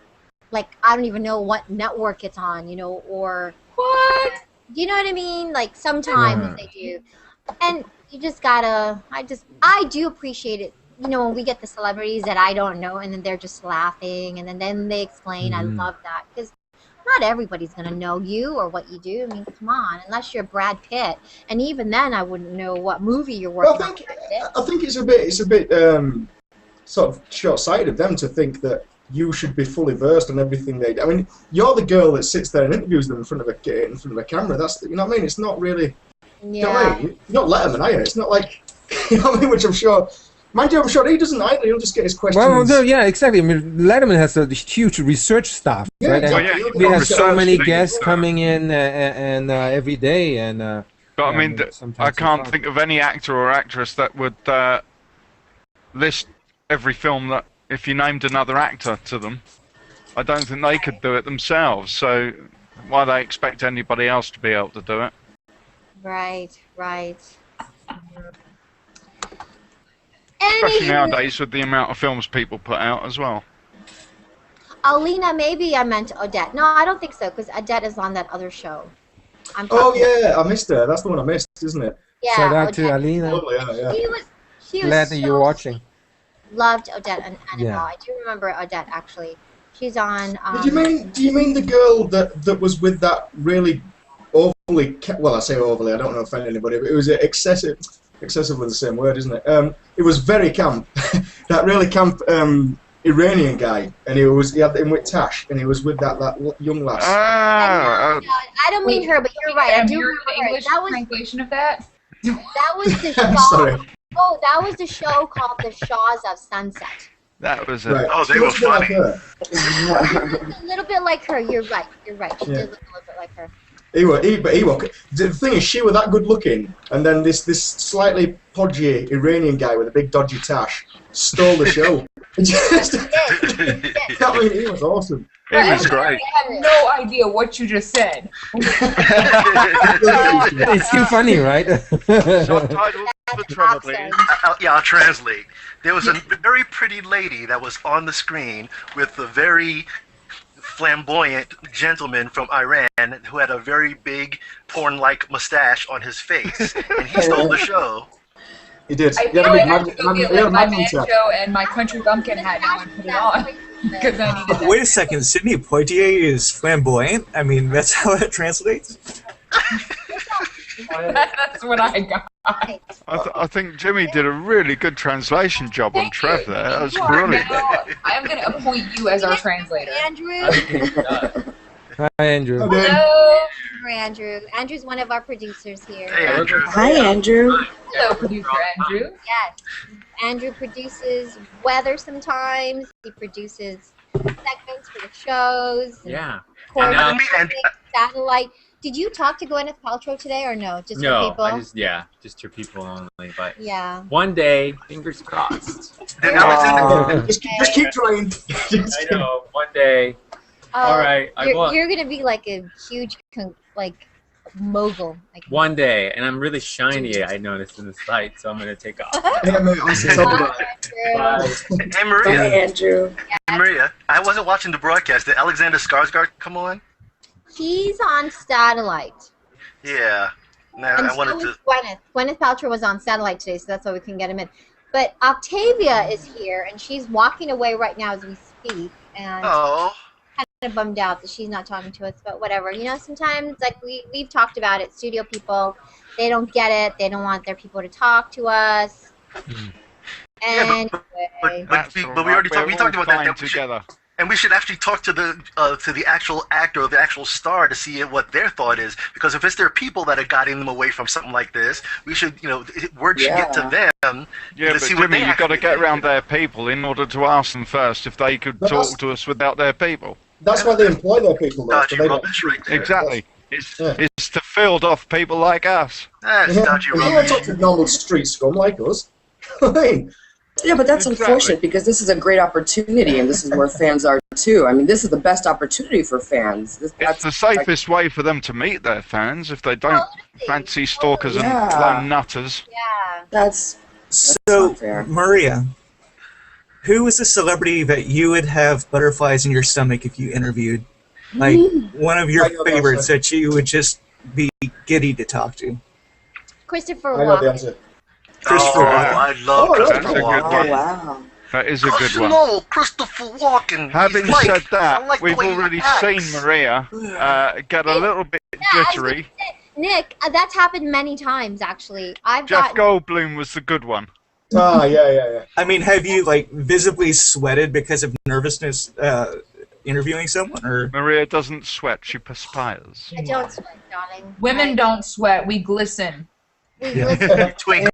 like I don't even know what network it's on, or what. Do you know what I mean? Like sometimes they do, and you just gotta. I do appreciate it. When we get the celebrities that I don't know, and then they're just laughing, and then they explain. I love that because not everybody's gonna know you or what you do. I mean, come on, unless you're Brad Pitt, and even then, I wouldn't know what movie you're working on. I think it's a bit sort of short-sighted of them to think that you should be fully versed on everything they do. I mean, you're the girl that sits there and interviews them in front of a camera. That's, you know what I mean? It's not really. Yeah. You know what I mean? You're not Letterman, are you? It's not like, you know what I mean? Which I'm sure. Mind you, I'm sure he doesn't either. He'll just get his questions. Well, no, yeah, exactly. I mean, Letterman has a huge research staff, right? Exactly. We have so many guests coming in and every day, and. But I mean, I can't think of any actor or actress that would list every film that if you named another actor to them. I don't think they could do it themselves. So why they expect anybody else to be able to do it? Right. Especially nowadays with the amount of films people put out as well. Alina, maybe I meant Odette. No, I don't think so, because Odette is on that other show. Yeah, I missed her. That's the one I missed, isn't it? Yeah, shout out to Alina. She was Glad that you're watching. Loved Odette and Annabelle. I do remember Odette actually. She's on. Do you mean the girl that was with that really overly? Well, I say overly. I don't want to offend anybody, but it was excessive. Excessive was the same word, isn't it? It was very camp. That really camp Iranian guy, and he had him with Tash, and he was with that young lass. I don't mean her, but you're right. I do remember the English translation of that. That was the show. Oh, that was the show called The Shaws of Sunset. That was it. Right. Oh, they were funny. A little bit like her. You're right. She did look a little bit like her. He was. The thing is, she was that good looking, and then this slightly podgy Iranian guy with a big dodgy tash stole the show. I mean, he was awesome. It was great. I have no idea what you just said. It's still funny, right? Subtitles for trouble, please. I'll translate. There was a very pretty lady that was on the screen with a very flamboyant gentleman from Iran who had a very big porn-like mustache on his face, and he stole the show. He did. I feel like I should go get like my banjo and my country bumpkin hat now and put it on. Because I needed that. Wait a second, Sidney Poitier is flamboyant? I mean, that's how it translates? That's what I got. I think Jimmy did a really good translation job on Trev there. That was brilliant. I am going to appoint you as our translator. Andrew. Hi, Andrew. Hello, Andrew. Andrew's one of our producers here. Hey, Andrew. Hi, Andrew. Hello, producer Andrew. Yes. Andrew produces weather sometimes. He produces segments for the shows. Yeah. Coordinates satellite. Did you talk to Gwyneth Paltrow today or no? Just no, your people? just your people only. But yeah. One day, fingers crossed. Just keep trying. I know. One day. All right. You're gonna be like a huge mogul. Like, One day, and I'm really shiny, I noticed in this fight, so I'm going to take off. Yeah, mate, I'll say something about Hey it. Maria. Andrew. Hey Maria, I wasn't watching the broadcast. Did Alexander Skarsgård come on? He's on satellite. Yeah. Nah, And I wanted so to. is Gwyneth. Gwyneth Paltrow was on satellite today, so that's why we couldn't get him in. But Octavia is here, and she's walking away right now as we speak. And Oh. kind of bummed out that she's not talking to us, but whatever. You know, sometimes, like we've talked about it, studio people, they don't get it. They don't want their people to talk to us. Yeah, Anyway. but we already talked. We talked about that. Together. And we should actually talk to the actual actor or the actual star to see what their thought is. Because if it's their people that are guiding them away from something like this, we should, word should get to them. Yeah, but see what Jimmy, they you've got to actually get think. around their people in order to ask them first if they could But talk that's- to us without their people. That's why they employ their people, though. Dodgy so they don't- rubbish right there. Exactly. It's to field off people like us. That's dodgy You don't rubbish. talk to normal street scum like us. I mean, Yeah, but that's Exactly. unfortunate because this is a great opportunity, and this is where fans are too. I mean, this is the best opportunity for fans. It's the safest way for them to meet their fans if they don't fancy stalkers and Yeah. lone nutters. Yeah. That's So, not fair. Maria, who is a celebrity that you would have butterflies in your stomach if you interviewed? Like, one of your I know the favorites answer. that you would just be giddy to talk to? Christopher I know the Walken. answer. Christopher Walken. I love Oh, Christopher that's a good Walken. one. Oh, wow. That is a good Because, one. Christopher Walken. Having he's like, said I that, like the we've way he already acts. seen Maria get a little bit Yeah, I was gonna jittery. say, Nick, that's happened many times, actually. I've Jeff gotten... Goldblum was the good one. Ah, yeah. I mean, have you, like, visibly sweated because of nervousness interviewing someone? Or Maria doesn't sweat, she perspires. I don't sweat, darling. Women don't sweat. We glisten. We Yeah. listen. Twinkle.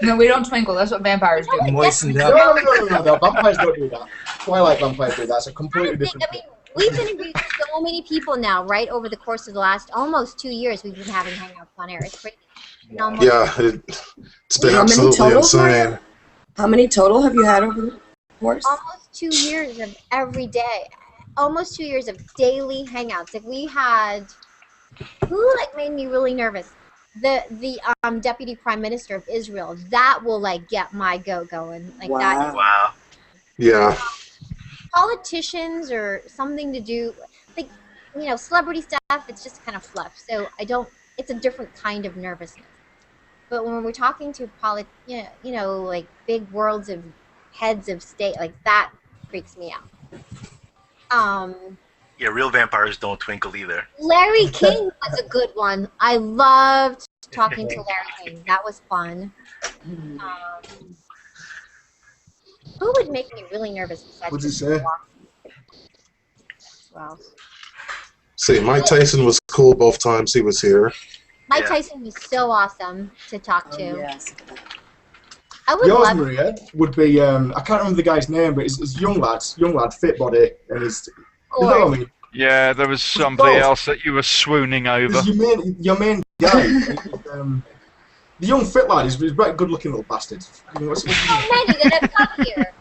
No, we don't twinkle. That's what vampires do. moistened No, up? no. Vampires don't do that. Twilight vampires do that. It's a completely different. I mean, we've interviewed so many people now, right, over the course of the last almost 2 years. We've been having hangouts on air. It's crazy. And almost- Yeah, it's been How many absolutely total, insane. Maria? How many total have you had over the course? almost 2 years of every day, almost 2 years of daily hangouts. Like we had, who like made me really nervous? The deputy prime minister of Israel. That will like get my goat going. Like that. Wow. Yeah. Politicians or something to do, like celebrity stuff. It's just kind of fluff. So I don't. It's a different kind of nervousness. But when we're talking to like big worlds of heads of state, like that freaks me out. Yeah, real vampires don't twinkle either. Larry King was a good one. I loved talking to Larry King. That was fun. Who would make me really nervous besides What'd you Christopher say? Walken? Well, See, Mike Tyson was cool both times he was here. Mike Yeah. Tyson was so awesome to talk to. Yes. I would Yours, love. Maria, would be I can't remember the guy's name, but it's young lad, fit body, and he's. You know what I mean? Yeah, there was somebody else that you were swooning over. It's your main guy. The young fit lad is a very good-looking little bastard. I mean, what's Many that I've got here.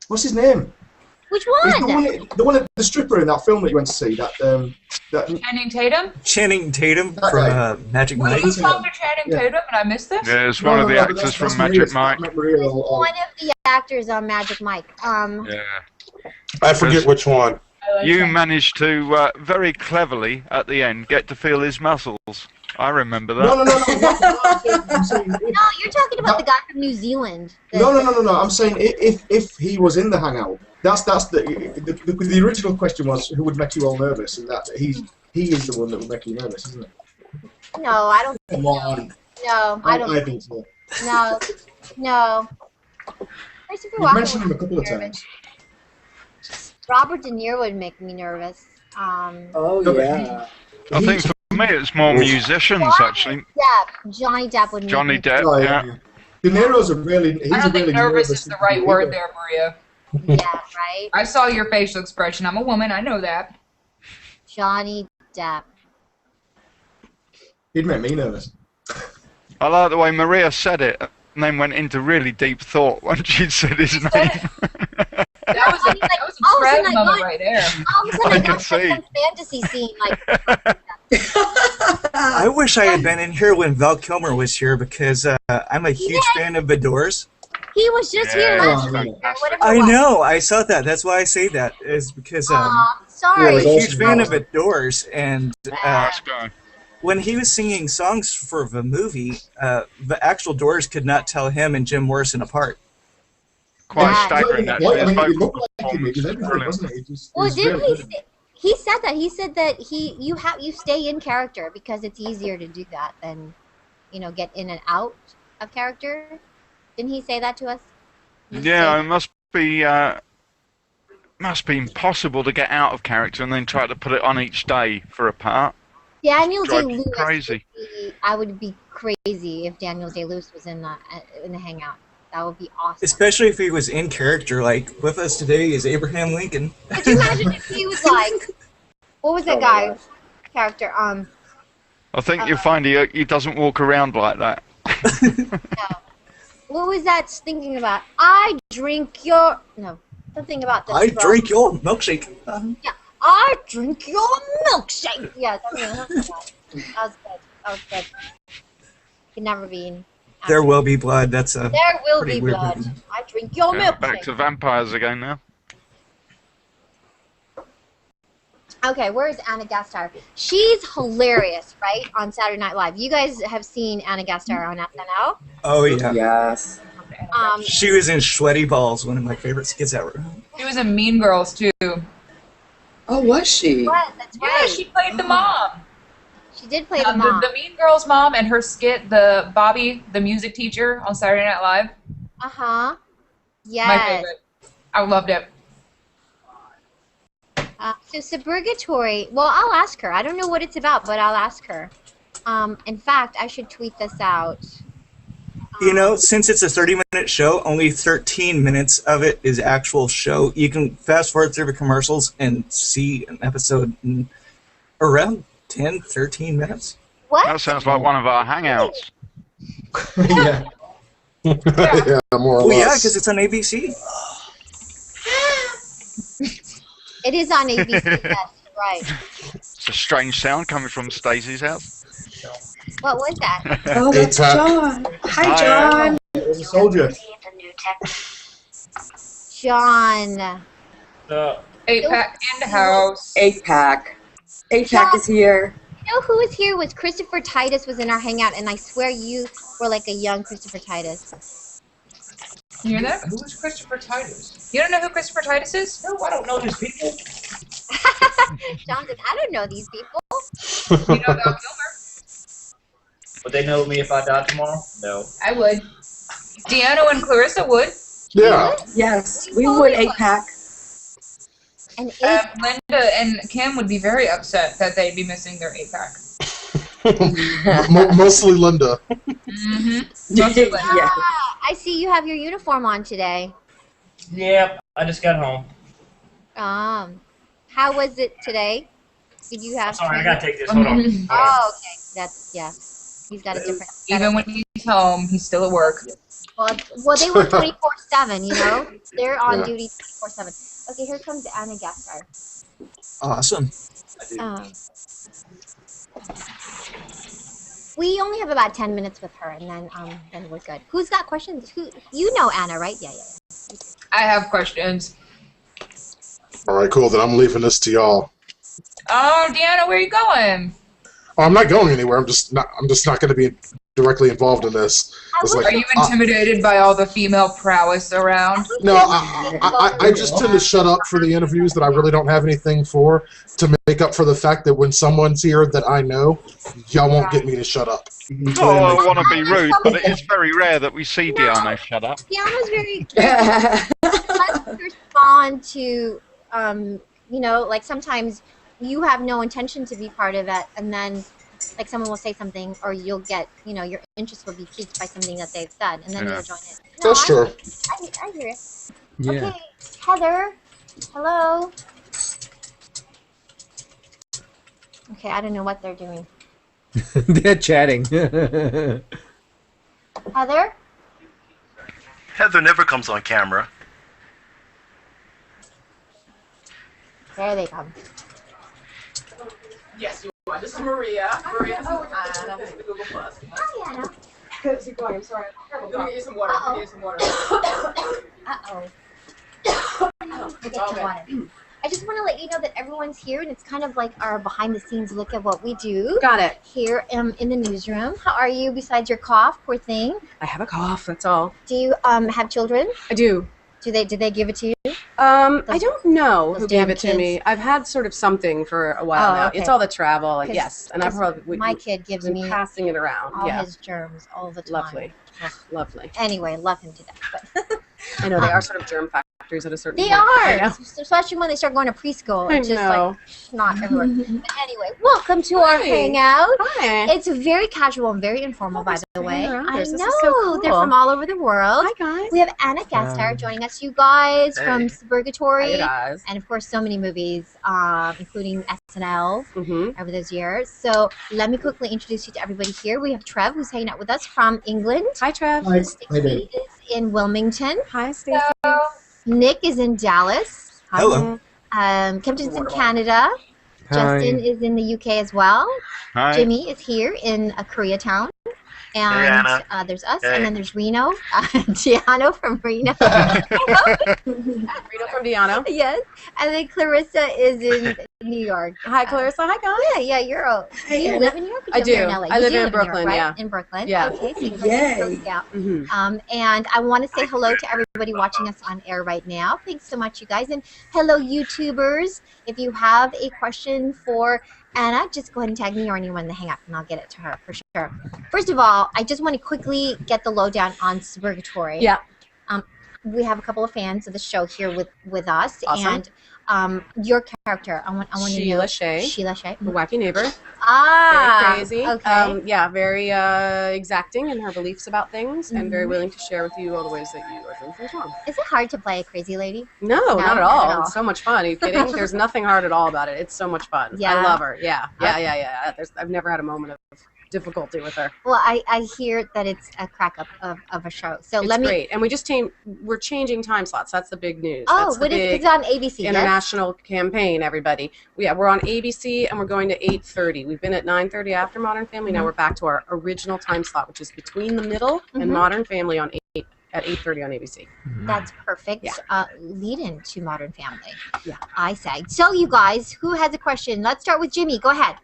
what's his name? Which He's one? the one, the stripper in that film that you went to see. That Channing Tatum? Channing Tatum That from guy. Magic Were Mike. you talking to Channing Yeah. Tatum and I missed this? Yeah, it's one of the but actors that's- from that's Magic Maria, Mike. Maria He's or- one of the actors on Magic Mike. Yeah. I forget which one. I like You Channing. managed to very cleverly at the end get to feel his muscles. I remember that. No. I'm saying No, you're talking about the guy from New Zealand. no. I'm saying if he was in the hangout, that's the original question was who would make you all nervous, and that he is the one that would make you nervous, isn't it? No, I don't think Come so. on. No, I don't. I think so. No. Christopher You've Walken mentioned him a would couple make of me nervous. times. Robert De Niro would make me nervous. Oh, No, but yeah. I think for me it's more musicians actually. Johnny Depp would make Johnny me Depp, Oh, yeah. De Niro's a really. He's I a don't think really nervous is the right word there, Maria. Yeah, right? I saw your facial expression. I'm a woman. I know that. Johnny Depp. He'd make me nervous. I like the way Maria said it and then went into really deep thought when she said his name. That was a all of a sudden Fred I moment got- right there. All of a sudden I I got can see. some fantasy scene like I wish I had been in here when Val Kilmer was here because I'm a huge fan of The Doors. He was just here last week. I know. I saw that. That's why I say that is because sorry. I'm a huge fan of The Doors, and when he was singing songs for the movie, the actual Doors could not tell him and Jim Morrison apart. Quite staggering, actually. His vocal Well, didn't he say, he said that. He said that you stay in character because it's easier to do that than, get in and out of character. Didn't he say that to us? Yeah, it must be impossible to get out of character and then try to put it on each day for a part. Daniel Drives Day-Lewis. crazy. I would be crazy if Daniel Day-Lewis was in the Hangout. That would be awesome. Especially if he was in character, like with us today is Abraham Lincoln. Could you imagine if he was like, what was that guy's character? I think you'll find he doesn't walk around like that. What was that thinking about? I drink your something about this. I drink your milkshake. Yeah, I drink your milkshake. Yeah, that was good. That was good. Could never be in. There will be blood. That's a. There will be weird blood. movie. I drink your milkshake. Back to vampires again now. Okay, where's Anna Gasteyer? She's hilarious, right? On Saturday Night Live. You guys have seen Anna Gasteyer on SNL? Oh yeah. Yes. She was in Sweaty Balls, one of my favorite skits ever. She was in Mean Girls too. Oh, was she? What? That's Yeah, right. she played the mom. She did play the mom. The Mean Girls mom and her skit, the Bobby, the music teacher on Saturday Night Live. Uh-huh. Yes. My favorite. I loved it. So Suburgatory, well, I'll ask her. I don't know what it's about, but I'll ask her. In fact, I should tweet this out. Since it's a 30-minute show, only 13 minutes of it is actual show. You can fast forward through the commercials and see an episode in around 10, 13 minutes. What? That sounds like one of our hangouts. Yeah. Yeah, more or Well, yeah, less. because it's on ABC. It is on ABC, yes, right. It's a strange sound coming from Stacey's house. What was that? Oh, that's John. Hi, John. There's a soldier. John. 8-pack in the house. 8-pack. 8-pack is here. You know who was here? Was Christopher Titus was in our hangout, and I swear you were like a young Christopher Titus. You hear that? Who is Christopher Titus? You don't know who Christopher Titus is? No, I don't know these people. John says, I don't know these people. You know Val Kilmer? Would they know me if I died tomorrow? No. I would. Deanna and Clarissa would. Yeah. Yes, we would 8-pack. And Linda and Kim would be very upset that they'd be missing their 8-pack. Mostly Linda. Mm-hmm. Yeah. I see you have your uniform on today. Yep, I just got home. How was it today? Did you have? Sorry, I gotta take this. Hold on. Oh, okay. That's He's got a different. Even when he's home, he's still at work. Well, they work 24/7. You know, they're on duty 24/7. Okay, here comes Anna Gasteyer. Awesome. We only have about 10 minutes with her, and then we're good. Who's got questions? You know Anna, right? Yeah. I have questions. All right, cool. Then I'm leaving this to y'all. Oh, Deanna, where are you going? Oh, I'm not going anywhere. I'm just not going to be directly involved in this. Are you intimidated by all the female prowess around? No, I just tend to shut up for the interviews that I really don't have anything for, to make up for the fact that when someone's here that I know, y'all won't get me to shut up. Oh, I want to be rude, but it is very rare that we see Deanna shut up. Deanna's very good. Respond to, like sometimes you have no intention to be part of it, and then like someone will say something, or you'll get, your interest will be piqued by something that they've said, and then you'll join in. No, That's true. I hear it. Yeah. Okay, Heather, hello. Okay, I don't know what they're doing. They're chatting. Heather? Heather never comes on camera. There they come. Yes, This is Maria. Maria, this is Anna. This is the Google Plus. Hi, Anna. Keep going. I'm sorry. Let me get you some water. Let me get you some water. I get some water. I just want to let you know that everyone's here, and it's kind of like our behind-the-scenes look at what we do. Got it. Here in the newsroom. How are you besides your cough? Poor thing. I have a cough. That's all. Do you have children? I do. Did they give it to you? I don't know who those gave damn it to kids. me. I've had sort of something for a while now. Okay. It's all the travel. 'Cause- Yes, and I've probably my kid gives been me passing it around. all Yeah, his germs all the time. lovely, lovely. Anyway, love him to death. But I know they are sort of germ factories at a certain. they point. I are, know. especially when they start going to preschool. I It's just know. like not everywhere. But anyway, welcome to our Hi. hangout. Hi. It's very casual and very informal, by the way. I know. This is so cool. They're from all over the world. Hi guys. We have Anna Gasteyer joining us, you guys, from Hey. Suburgatory. Hi guys. And of course, so many movies, including SNL Mm-hmm. over those years. So let me quickly introduce you to everybody here. We have Trev, who's hanging out with us from England. Hi Trev. Hi, Stacey Dave. is in Wilmington. Hi Stacey. Nick is in Dallas. Hello. Kempton's in Canada. Hi. Justin is in the UK as well. Hi. Jimmy is here in Koreatown. And Anna. there's us, Hey. and then there's Reno, Giano from Reno. Reno from Diano. Yes, and then Clarissa is in New York. Hi Clarissa. Hi guys. Yeah, do you live in New York? Or I do you live do. in LA? I You live do in New York, Brooklyn, right? yeah. In Brooklyn. Yeah. Okay, so you're Girl Scout. Mm-hmm. And I want to say hello to everybody watching us on air right now. Thanks so much, you guys. And hello, YouTubers. If you have a question for Anna, just go ahead and tag me or anyone in the Hangout, and I'll get it to her for sure. First of all, I just want to quickly get the lowdown on Suburgatory. Yeah. We have a couple of fans of the show here with us. Awesome. And your character, I want to know. Sheila Shea. Sheila Shea. The wacky neighbor. Ah, Very crazy. Okay. Yeah, very exacting in her beliefs about things, and very willing to share with you all the ways that you are doing things wrong. Is it hard to play a crazy lady? No, not at not all. at all. It's so much fun. Are you kidding? There's nothing hard at all about it. It's so much fun. Yeah. I love her. Yeah. I've never had a moment of difficulty with her. Well, I hear that it's a crack up of a show. So It's let me. great. And we're changing time slots. That's the big news. Oh, That's the what is big it's on ABC? Yes? international campaign, everybody. We're on ABC and we're going to 8:30. We've been at 9:30 after Modern Family. Now we're back to our original time slot, which is between the middle and Modern Family on 8:30 on ABC. That's perfect. Yeah. Lead in to Modern Family. Yeah. I say. So you guys, who has a question? Let's start with Jimmy. Go ahead.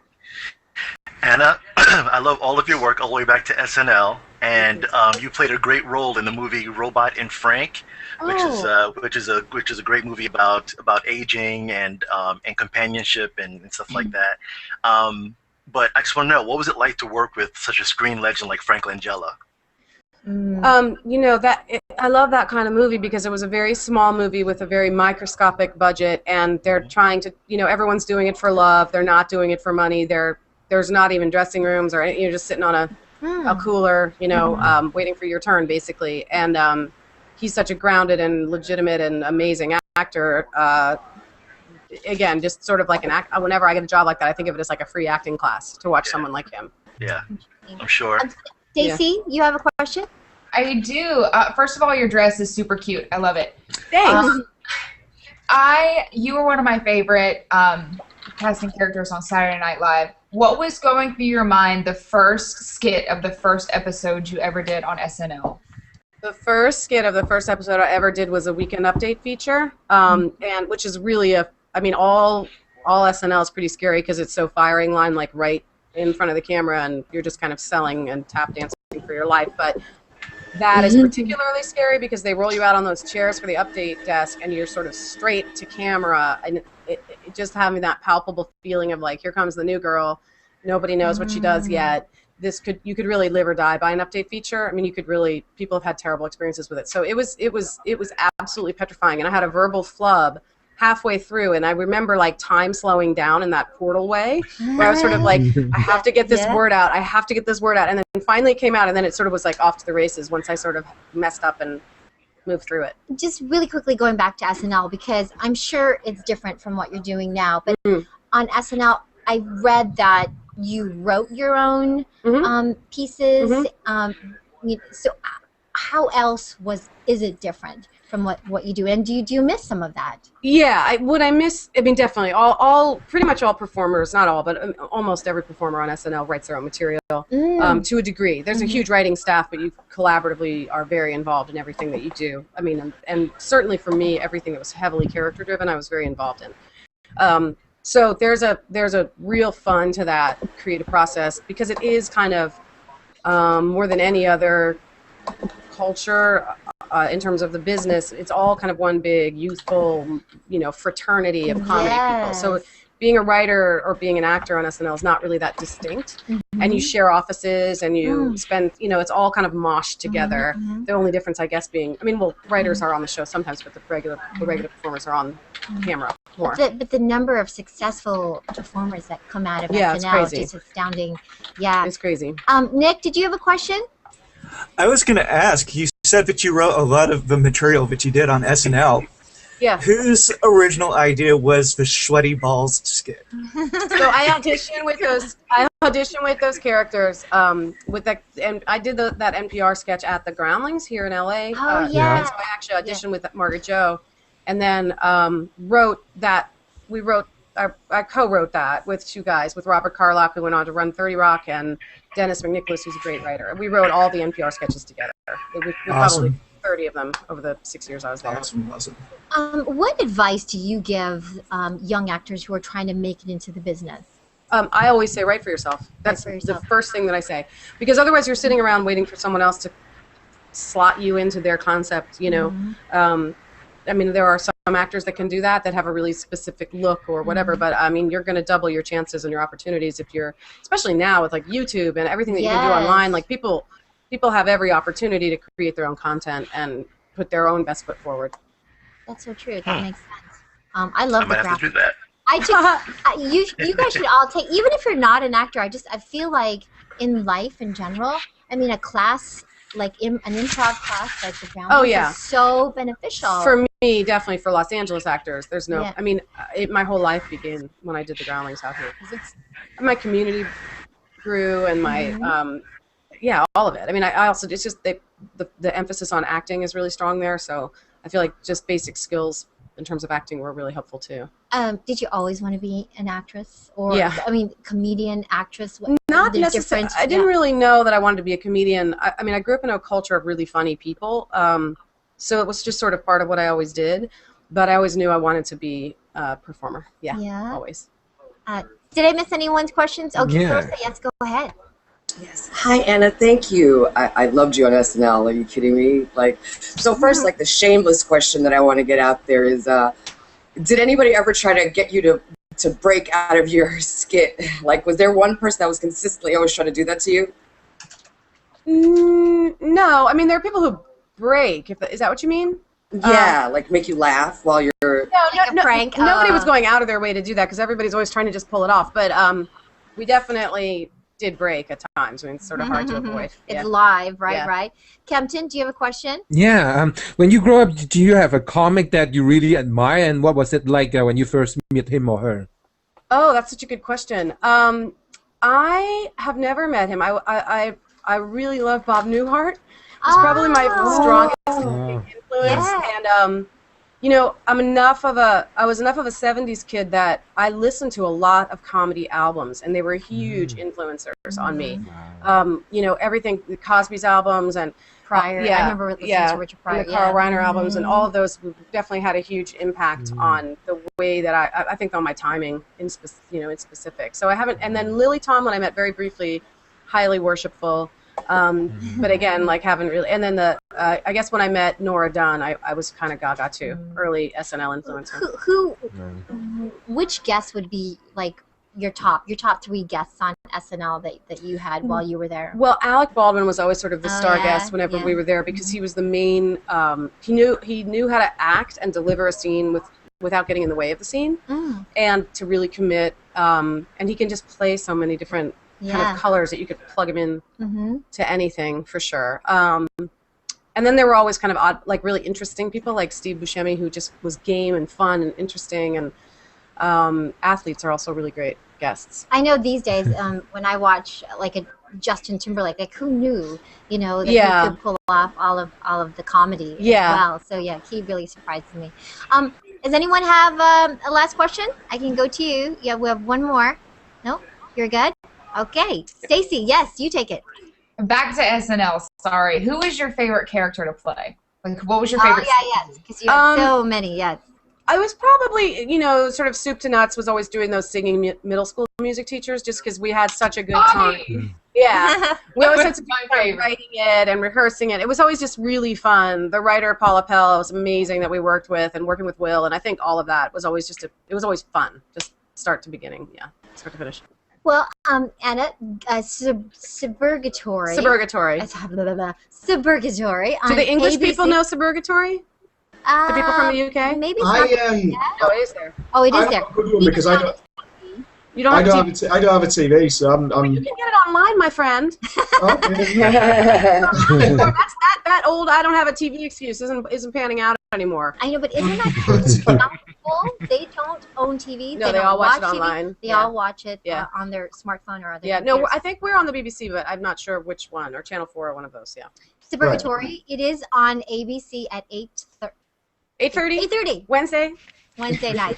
Anna, I love all of your work all the way back to SNL, and you played a great role in the movie Robot and Frank, which is a great movie about aging and companionship and stuff like that. But I just want to know, what was it like to work with such a screen legend like Frank Langella? I love that kind of movie because it was a very small movie with a very microscopic budget, and they're trying to, everyone's doing it for love. They're not doing it for money. There's not even dressing rooms, or you're just sitting on a cooler, waiting for your turn, basically. And he's such a grounded and legitimate and amazing actor. Again, just sort of like an act. Whenever I get a job like that, I think of it as like a free acting class to watch someone like him. Yeah, I'm sure. Stacey, you have a question? I do. First of all, your dress is super cute. I love it. Thanks. You were one of my favorite casting characters on Saturday Night Live. What was going through your mind the first skit of the first episode you ever did on SNL? The first skit of the first episode I ever did was a Weekend Update feature, and which is really all SNL is pretty scary because it's so firing line, like right in front of the camera, and you're just kind of selling and tap dancing for your life. But that is particularly scary because they roll you out on those chairs for the update desk, and you're sort of straight to camera, and it just having that palpable feeling of like, here comes the new girl, nobody knows what she does yet. You could really live or die by an update feature. I mean, people have had terrible experiences with it. So it was absolutely petrifying, and I had a verbal flub halfway through, and I remember like time slowing down in that portal way where I was sort of like, I have to get this word out, and then finally it came out, and then it sort of was like off to the races once I sort of messed up and moved through it. Just really quickly going back to SNL, because I'm sure it's different from what you're doing now, but on SNL, I read that you wrote your own pieces. So how else is it different from what you do? And do you miss some of that? Yeah, would I miss? I mean, definitely. Pretty much all performers, not all, but almost every performer on SNL writes their own material to a degree. There's a huge writing staff, but you collaboratively are very involved in everything that you do. I mean, and certainly for me, everything that was heavily character driven, I was very involved in. So there's a real fun to that creative process because it is kind of more than any other culture in terms of the business. It's all kind of one big youthful, fraternity of comedy people. So being a writer or being an actor on SNL is not really that distinct. And you share offices and you spend, it's all kind of moshed together. The only difference, I guess, being, writers are on the show sometimes, but the regular performers are on camera more. But the number of successful performers that come out of it's SNL crazy. is just astounding. Yeah. It's crazy. Nick, did you have a question? I was going to ask, you said that you wrote a lot of the material that you did on SNL. Yeah. Whose original idea was the Sweaty Balls skit? So I auditioned with those characters with that, and I did that NPR sketch at the Groundlings here in LA. Oh yeah. So I actually auditioned with Margaret Jo, and then wrote that. I co-wrote that with two guys, with Robert Carlock, who went on to run 30 Rock, and Dennis McNicholas, who's a great writer. We wrote all the NPR sketches together. We probably 30 of them over the 6 years I was there. Awesome. What advice do you give young actors who are trying to make it into the business? I always say, write for yourself. That's the first thing that I say, because otherwise you're sitting around waiting for someone else to slot you into their concept. There are some actors that can do that have a really specific look or whatever, but you're going to double your chances and your opportunities if you're, especially now with like YouTube and everything that you can do online. Like people have every opportunity to create their own content and put their own best foot forward. That's so true. That makes sense. I love the have to do that. You guys should all take, even if you're not an actor, I feel like in life in general, a class like an improv class like the Groundlings is so beneficial. For me, definitely for Los Angeles actors, there's no. My whole life began when I did the Groundlings out here because my community grew and my all of it. I also, it's just the emphasis on acting is really strong there, so I feel like just basic skills in terms of acting were really helpful too. Did you always want to be an actress, or comedian, actress? Not necessarily. I didn't really know that I wanted to be a comedian. I grew up in a culture of really funny people, so it was just sort of part of what I always did. But I always knew I wanted to be a performer. Yeah. Always. Did I miss anyone's questions? Okay, Rosa, yes, go ahead. Yes. Hi, Anna. Thank you. I loved you on SNL. Are you kidding me? First, the shameless question that I want to get out there is, did anybody ever try to get you to break out of your skit? Was there one person that was consistently always trying to do that to you? No. There are people who break. Is that what you mean? Yeah, make you laugh while you're... No, prank. Nobody was going out of their way to do that because everybody's always trying to just pull it off. But we definitely did break at times. It's sort of hard to avoid. It's live, right? Yeah. Right. Kempton, do you have a question? Yeah. When you grow up, do you have a comic that you really admire, and what was it like when you first met him or her? Oh, that's such a good question. I have never met him. I really love Bob Newhart. He's probably my strongest influence, and I was enough of a 70s kid that I listened to a lot of comedy albums, and they were huge influencers on me. Everything, the Cosby's albums and Pryor. I remember listening to Richard Pryor. And the Carl Reiner albums, and all of those definitely had a huge impact on the way that I think on my timing in specific. So I haven't, and then Lily Tomlin I met very briefly, highly worshipful. But again, haven't really. And then I guess when I met Nora Dunn, I was kind of gaga too. Early SNL influencer. Which guest would be your top 3 guests on SNL that you had while you were there? Well, Alec Baldwin was always sort of the star guest whenever we were there because he was the main. He knew how to act and deliver a scene without getting in the way of the scene, and to really commit. And he can just play so many different kind of colors that you could plug him in to anything for sure. And then there were always kind of odd, really interesting people like Steve Buscemi, who just was game and fun and interesting, and athletes are also really great guests. I know these days when I watch Justin Timberlake. Like, who knew, you know, that Yeah. he could pull off all of the comedy Yeah. as well. So yeah, he really surprised me. Does anyone have a last question? I can go to you. Yeah, we have one more. No, you're good. Okay, Stacy. Yes, you take it. Back to SNL. Sorry, who was your favorite character to play? Like, what was your favorite? Oh yeah, yes, because you have so many. Yes. I was probably, you know, sort of soup to nuts was always doing those singing middle school music teachers just because we had such a good time. Yeah. We always had to be writing it and rehearsing it. It was always just really fun. The writer, Paula Pell, was amazing that we worked with, and working with Will, and I think all of that was always it was always fun, just start to beginning. Yeah, start to finish. Well, Anna, Suburgatory. Suburgatory. Suburgatory. Do the English ABC. people know Suburgatory? The people from the UK? Maybe. No, it is there. Oh, it is I there. got a good one because I don't. You don't I have don't TV? have I don't have a TV, so I'm. You can get it online, my friend. Okay. that old I don't have a TV excuse isn't panning out anymore. I know, but isn't that some people, they don't own TV. No, they don't all watch it TV. online. They Yeah. all watch it Yeah. on their smartphone or other. Yeah, no, computers. I think we're on the BBC, but I'm not sure which one, or Channel 4 or one of those, yeah. Suburgatory. It is on ABC at 8:30. 8:30? 8:30. Wednesday night.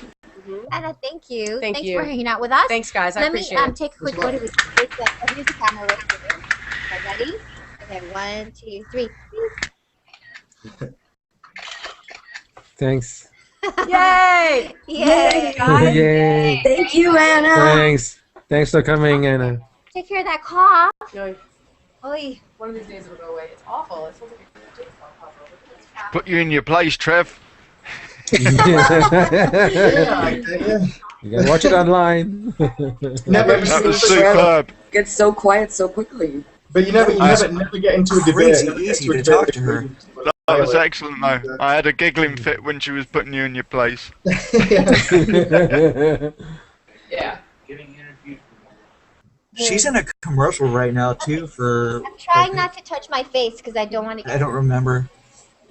Anna, thank you. Thank Thanks you. for hanging out with us. Thanks, guys. I Let appreciate me it. take a quick photo with here's the camera right here. Okay, ready? Okay, 1, 2, 3. Thanks. Yay! Yay! guys. Yay. Thank you, Anna. Thanks for coming, Anna. Take care of that cough. Yoy. Oy. One of these days it'll go away. It's awful. It smells like a Put you in your place, Trev. You can watch it online. That was superb. Gets so quiet so quickly. But you never get into a debate. Crazy Never get easy into a to debate talk to her. That was excellent, though. I had a giggling fit when she was putting you in your place. Yeah. She's in a commercial right now too for. I'm trying not to touch my face because I don't want to. I don't remember.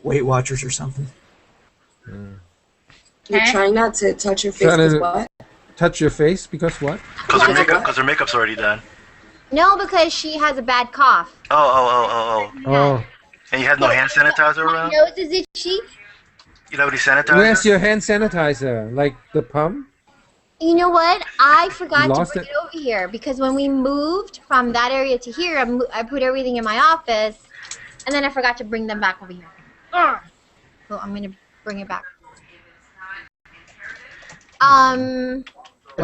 Weight Watchers or something. You're trying not to touch your face Trying because to- what? Touch your face because what? Because her makeup's already done. No, because she has a bad cough. Oh. Oh. And you have no hand sanitizer My around? nose is itchy. You don't have any sanitizer? Where's your hand sanitizer? Like the pump? You know what? I forgot to Lost bring it? it over here because when we moved from that area to here, I put everything in my office, and then I forgot to bring them back over here. So I'm gonna bring it back. I don't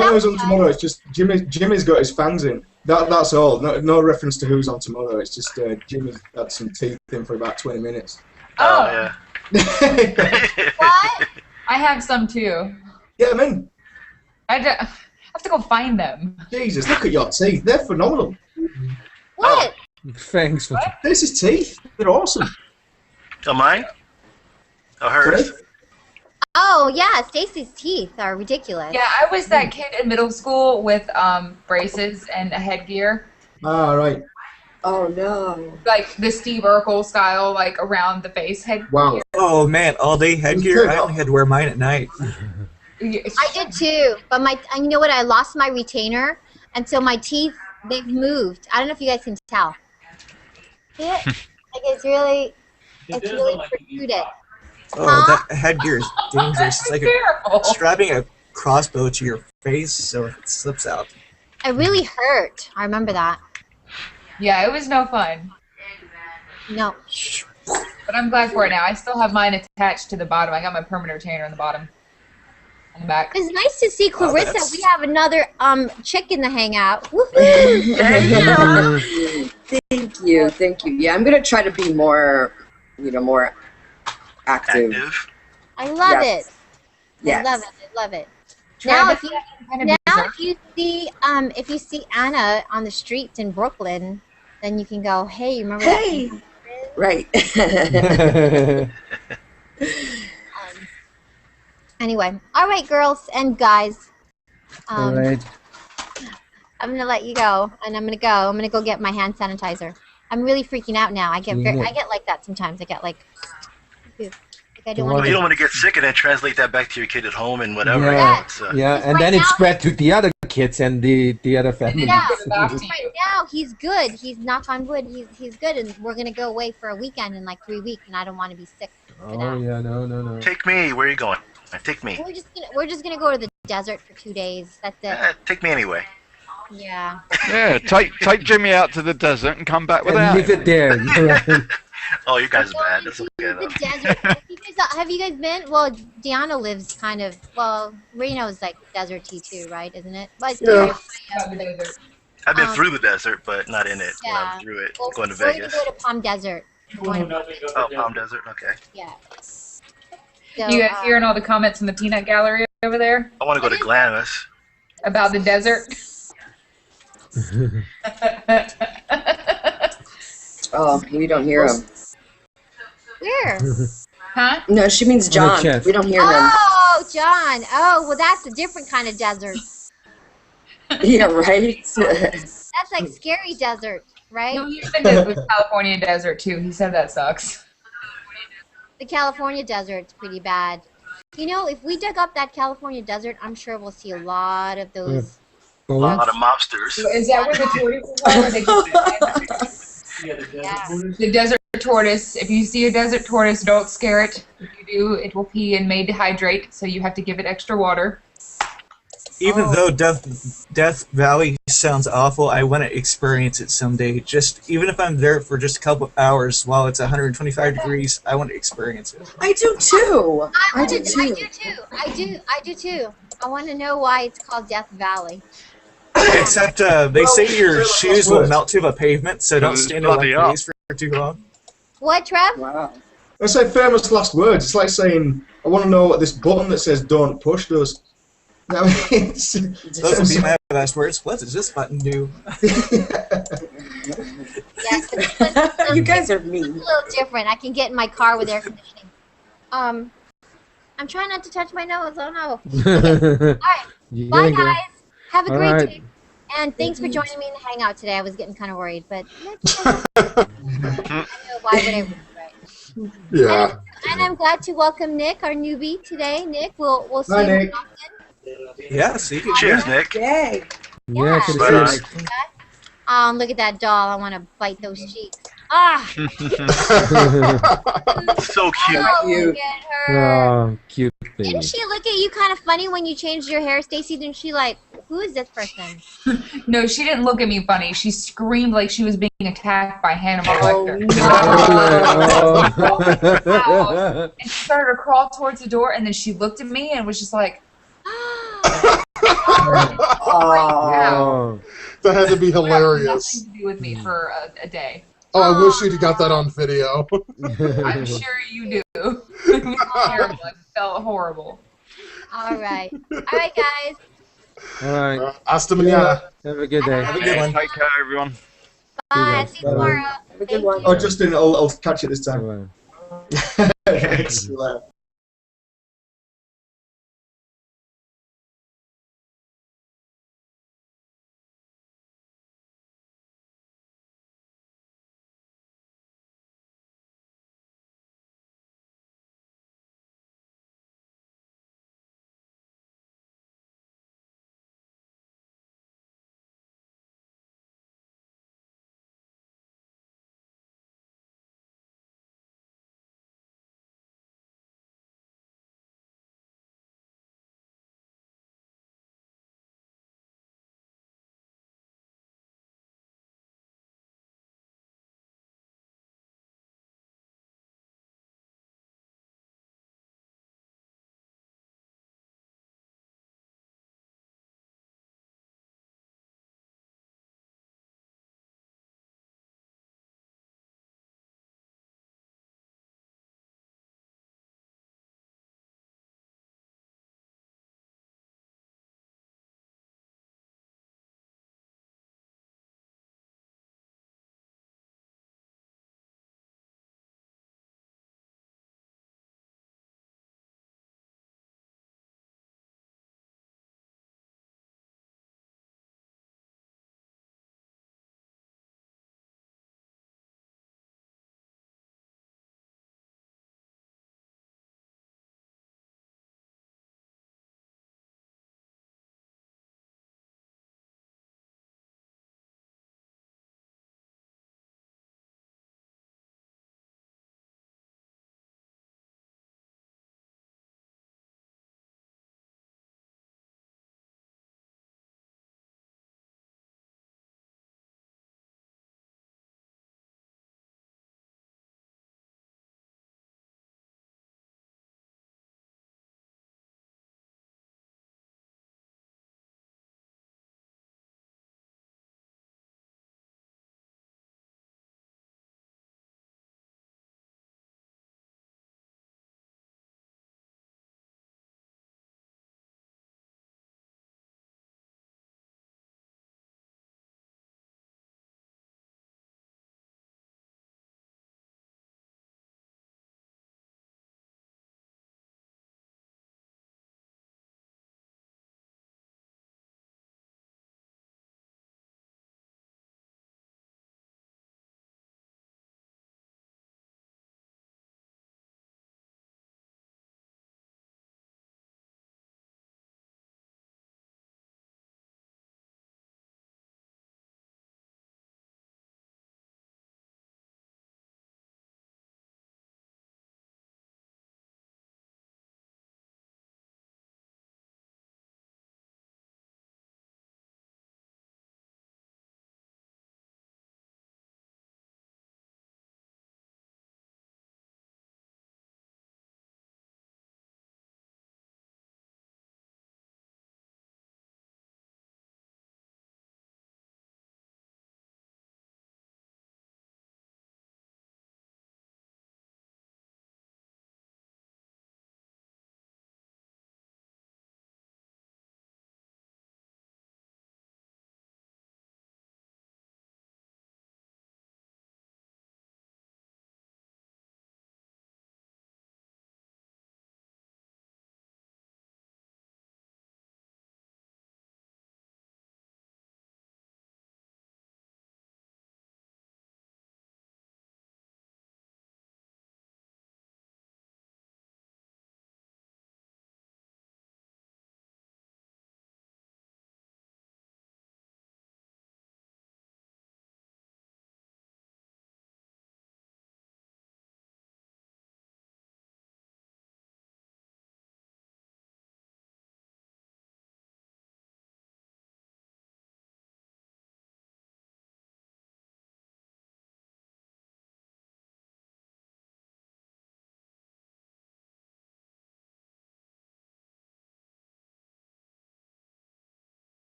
know who's on tomorrow. It's just Jimmy's got his fans in. That's all. No reference to who's on tomorrow. It's just Jimmy's had some teeth in for about 20 minutes. Oh, yeah. What? I have some too. Yeah, I mean, I have to go find them. Jesus, look at your teeth. They're phenomenal. What? Thanks for This is teeth. They're awesome. Oh, mine? Oh, hers. Oh yeah, Stacy's teeth are ridiculous. Yeah, I was that kid in middle school with braces and a headgear. Ah, right. Oh no. Like the Steve Urkel style, like around the face headgear. Wow. Oh man, all day headgear. I only had to wear mine at night. I did too, but you know what? I lost my retainer, and so my teeth they've moved. I don't know if you guys can tell. See it? Like it's really protruded. Oh, that headgear is dangerous. It's like terrible. strapping a crossbow to your face so it slips out. It really hurt. I remember that. Yeah, it was no fun. No. But I'm glad for it now. I still have mine attached to the bottom. I got my permanent retainer on the bottom. On the back. It's nice to see Clarissa. that's- We have another chick in the hangout. Woohoo! Thank you. Yeah, I'm gonna try to be more, more active. I love Yes. it. Yes. I love it. I love it. Try Now, this if you kind of if you see Anna on the streets in Brooklyn, then you can go, hey, remember Hey. that? Right. Anyway, all right, girls and guys. All right. I'm gonna let you go, and I'm gonna go get my hand sanitizer. I'm really freaking out now. I get like that sometimes. I get like I don't want you don't want to get sick and then translate that back to your kid at home and whatever. Yeah, So. yeah, and then it spread to the other kids and the other families. Yeah, right now he's good. He's knock on wood. He's good, and we're gonna go away for a weekend in like 3 weeks, and I don't want to be sick. Oh yeah, no. Take me. Where are you going? Take me. We're just gonna go to the desert for 2 days. That's it. Take me anyway. Yeah. Yeah, take Jimmy out to the desert and come back And without leave him. it there. Oh, you guys are bad. That's okay though. The desert. Have you guys been? Well, Deanna lives kind of. Well, Reno's like deserty too, right? Isn't it? But Yeah. I've been through the desert, but not in it. Yeah. When I was through it, Well, going to we're Vegas. gonna go to Palm Desert. Oh, Palm Desert. Okay. Yeah. You guys hearing all the comments in the peanut gallery over there I want to go to Glamis. about the desert? Oh, we don't hear him. Where? Huh? No, she means John. We don't hear him. Oh, John. Oh, well, that's a different kind of desert. Yeah, right? That's like scary desert, right? No, he's been to the California desert too. He said that sucks. The California desert's pretty bad. You know, if we dug up that California desert, I'm sure we'll see a lot of those. A lot of mobsters. Is that where the tortoises are? Where they the desert tortoise. If you see a desert tortoise, don't scare it. If you do, it will pee and may dehydrate, so you have to give it extra water. Even though Death Valley sounds awful, I want to experience it someday. Just even if I'm there for just a couple of hours while it's 125 degrees, I want to experience it. I do too. I do too. I want to know why it's called Death Valley. Except they say your shoes will melt to the pavement, so don't stand in one place for too long. What, Trev? Wow. I say famous last words. It's like saying, I want to know what this button that says "Don't push" does. I mean, Those would be my last words. What does this button do? You guys are mean. It's a little different. I can get in my car with air conditioning. I'm trying not to touch my nose. Oh no. Okay. All right. Bye, guys. Have a great day. And thanks for joining me in the hangout today. I was getting kind of worried, but I know why would I? Right. Yeah. And I'm glad to welcome Nick, our newbie today. Nick, we'll see Hi, you Nick. often. Yeah, see you. Cheers, Nick. Yay. Yeah, Bye. Look at that doll. I want to bite those cheeks. Ah! So cute. Oh, look at her. Oh, cute baby. Didn't she look at you kind of funny when you changed your hair, Stacy? Didn't she like, who is this person? No, she didn't look at me funny. She screamed like she was being attacked by Hannibal Lecter. Oh, And she started to crawl towards the door, and then she looked at me and was just like, oh. That had to be nothing hilarious. to do with me for a day. Oh, I wish you'd got that on video. I'm sure you do. It was terrible. It felt horrible. All right. All right, guys. All right. Hasta mañana. Have a good day. Have a good one. Take care, everyone. Bye. See you tomorrow. Have a good one. Oh, Justin, I'll catch you this time. Bye-bye. Excellent.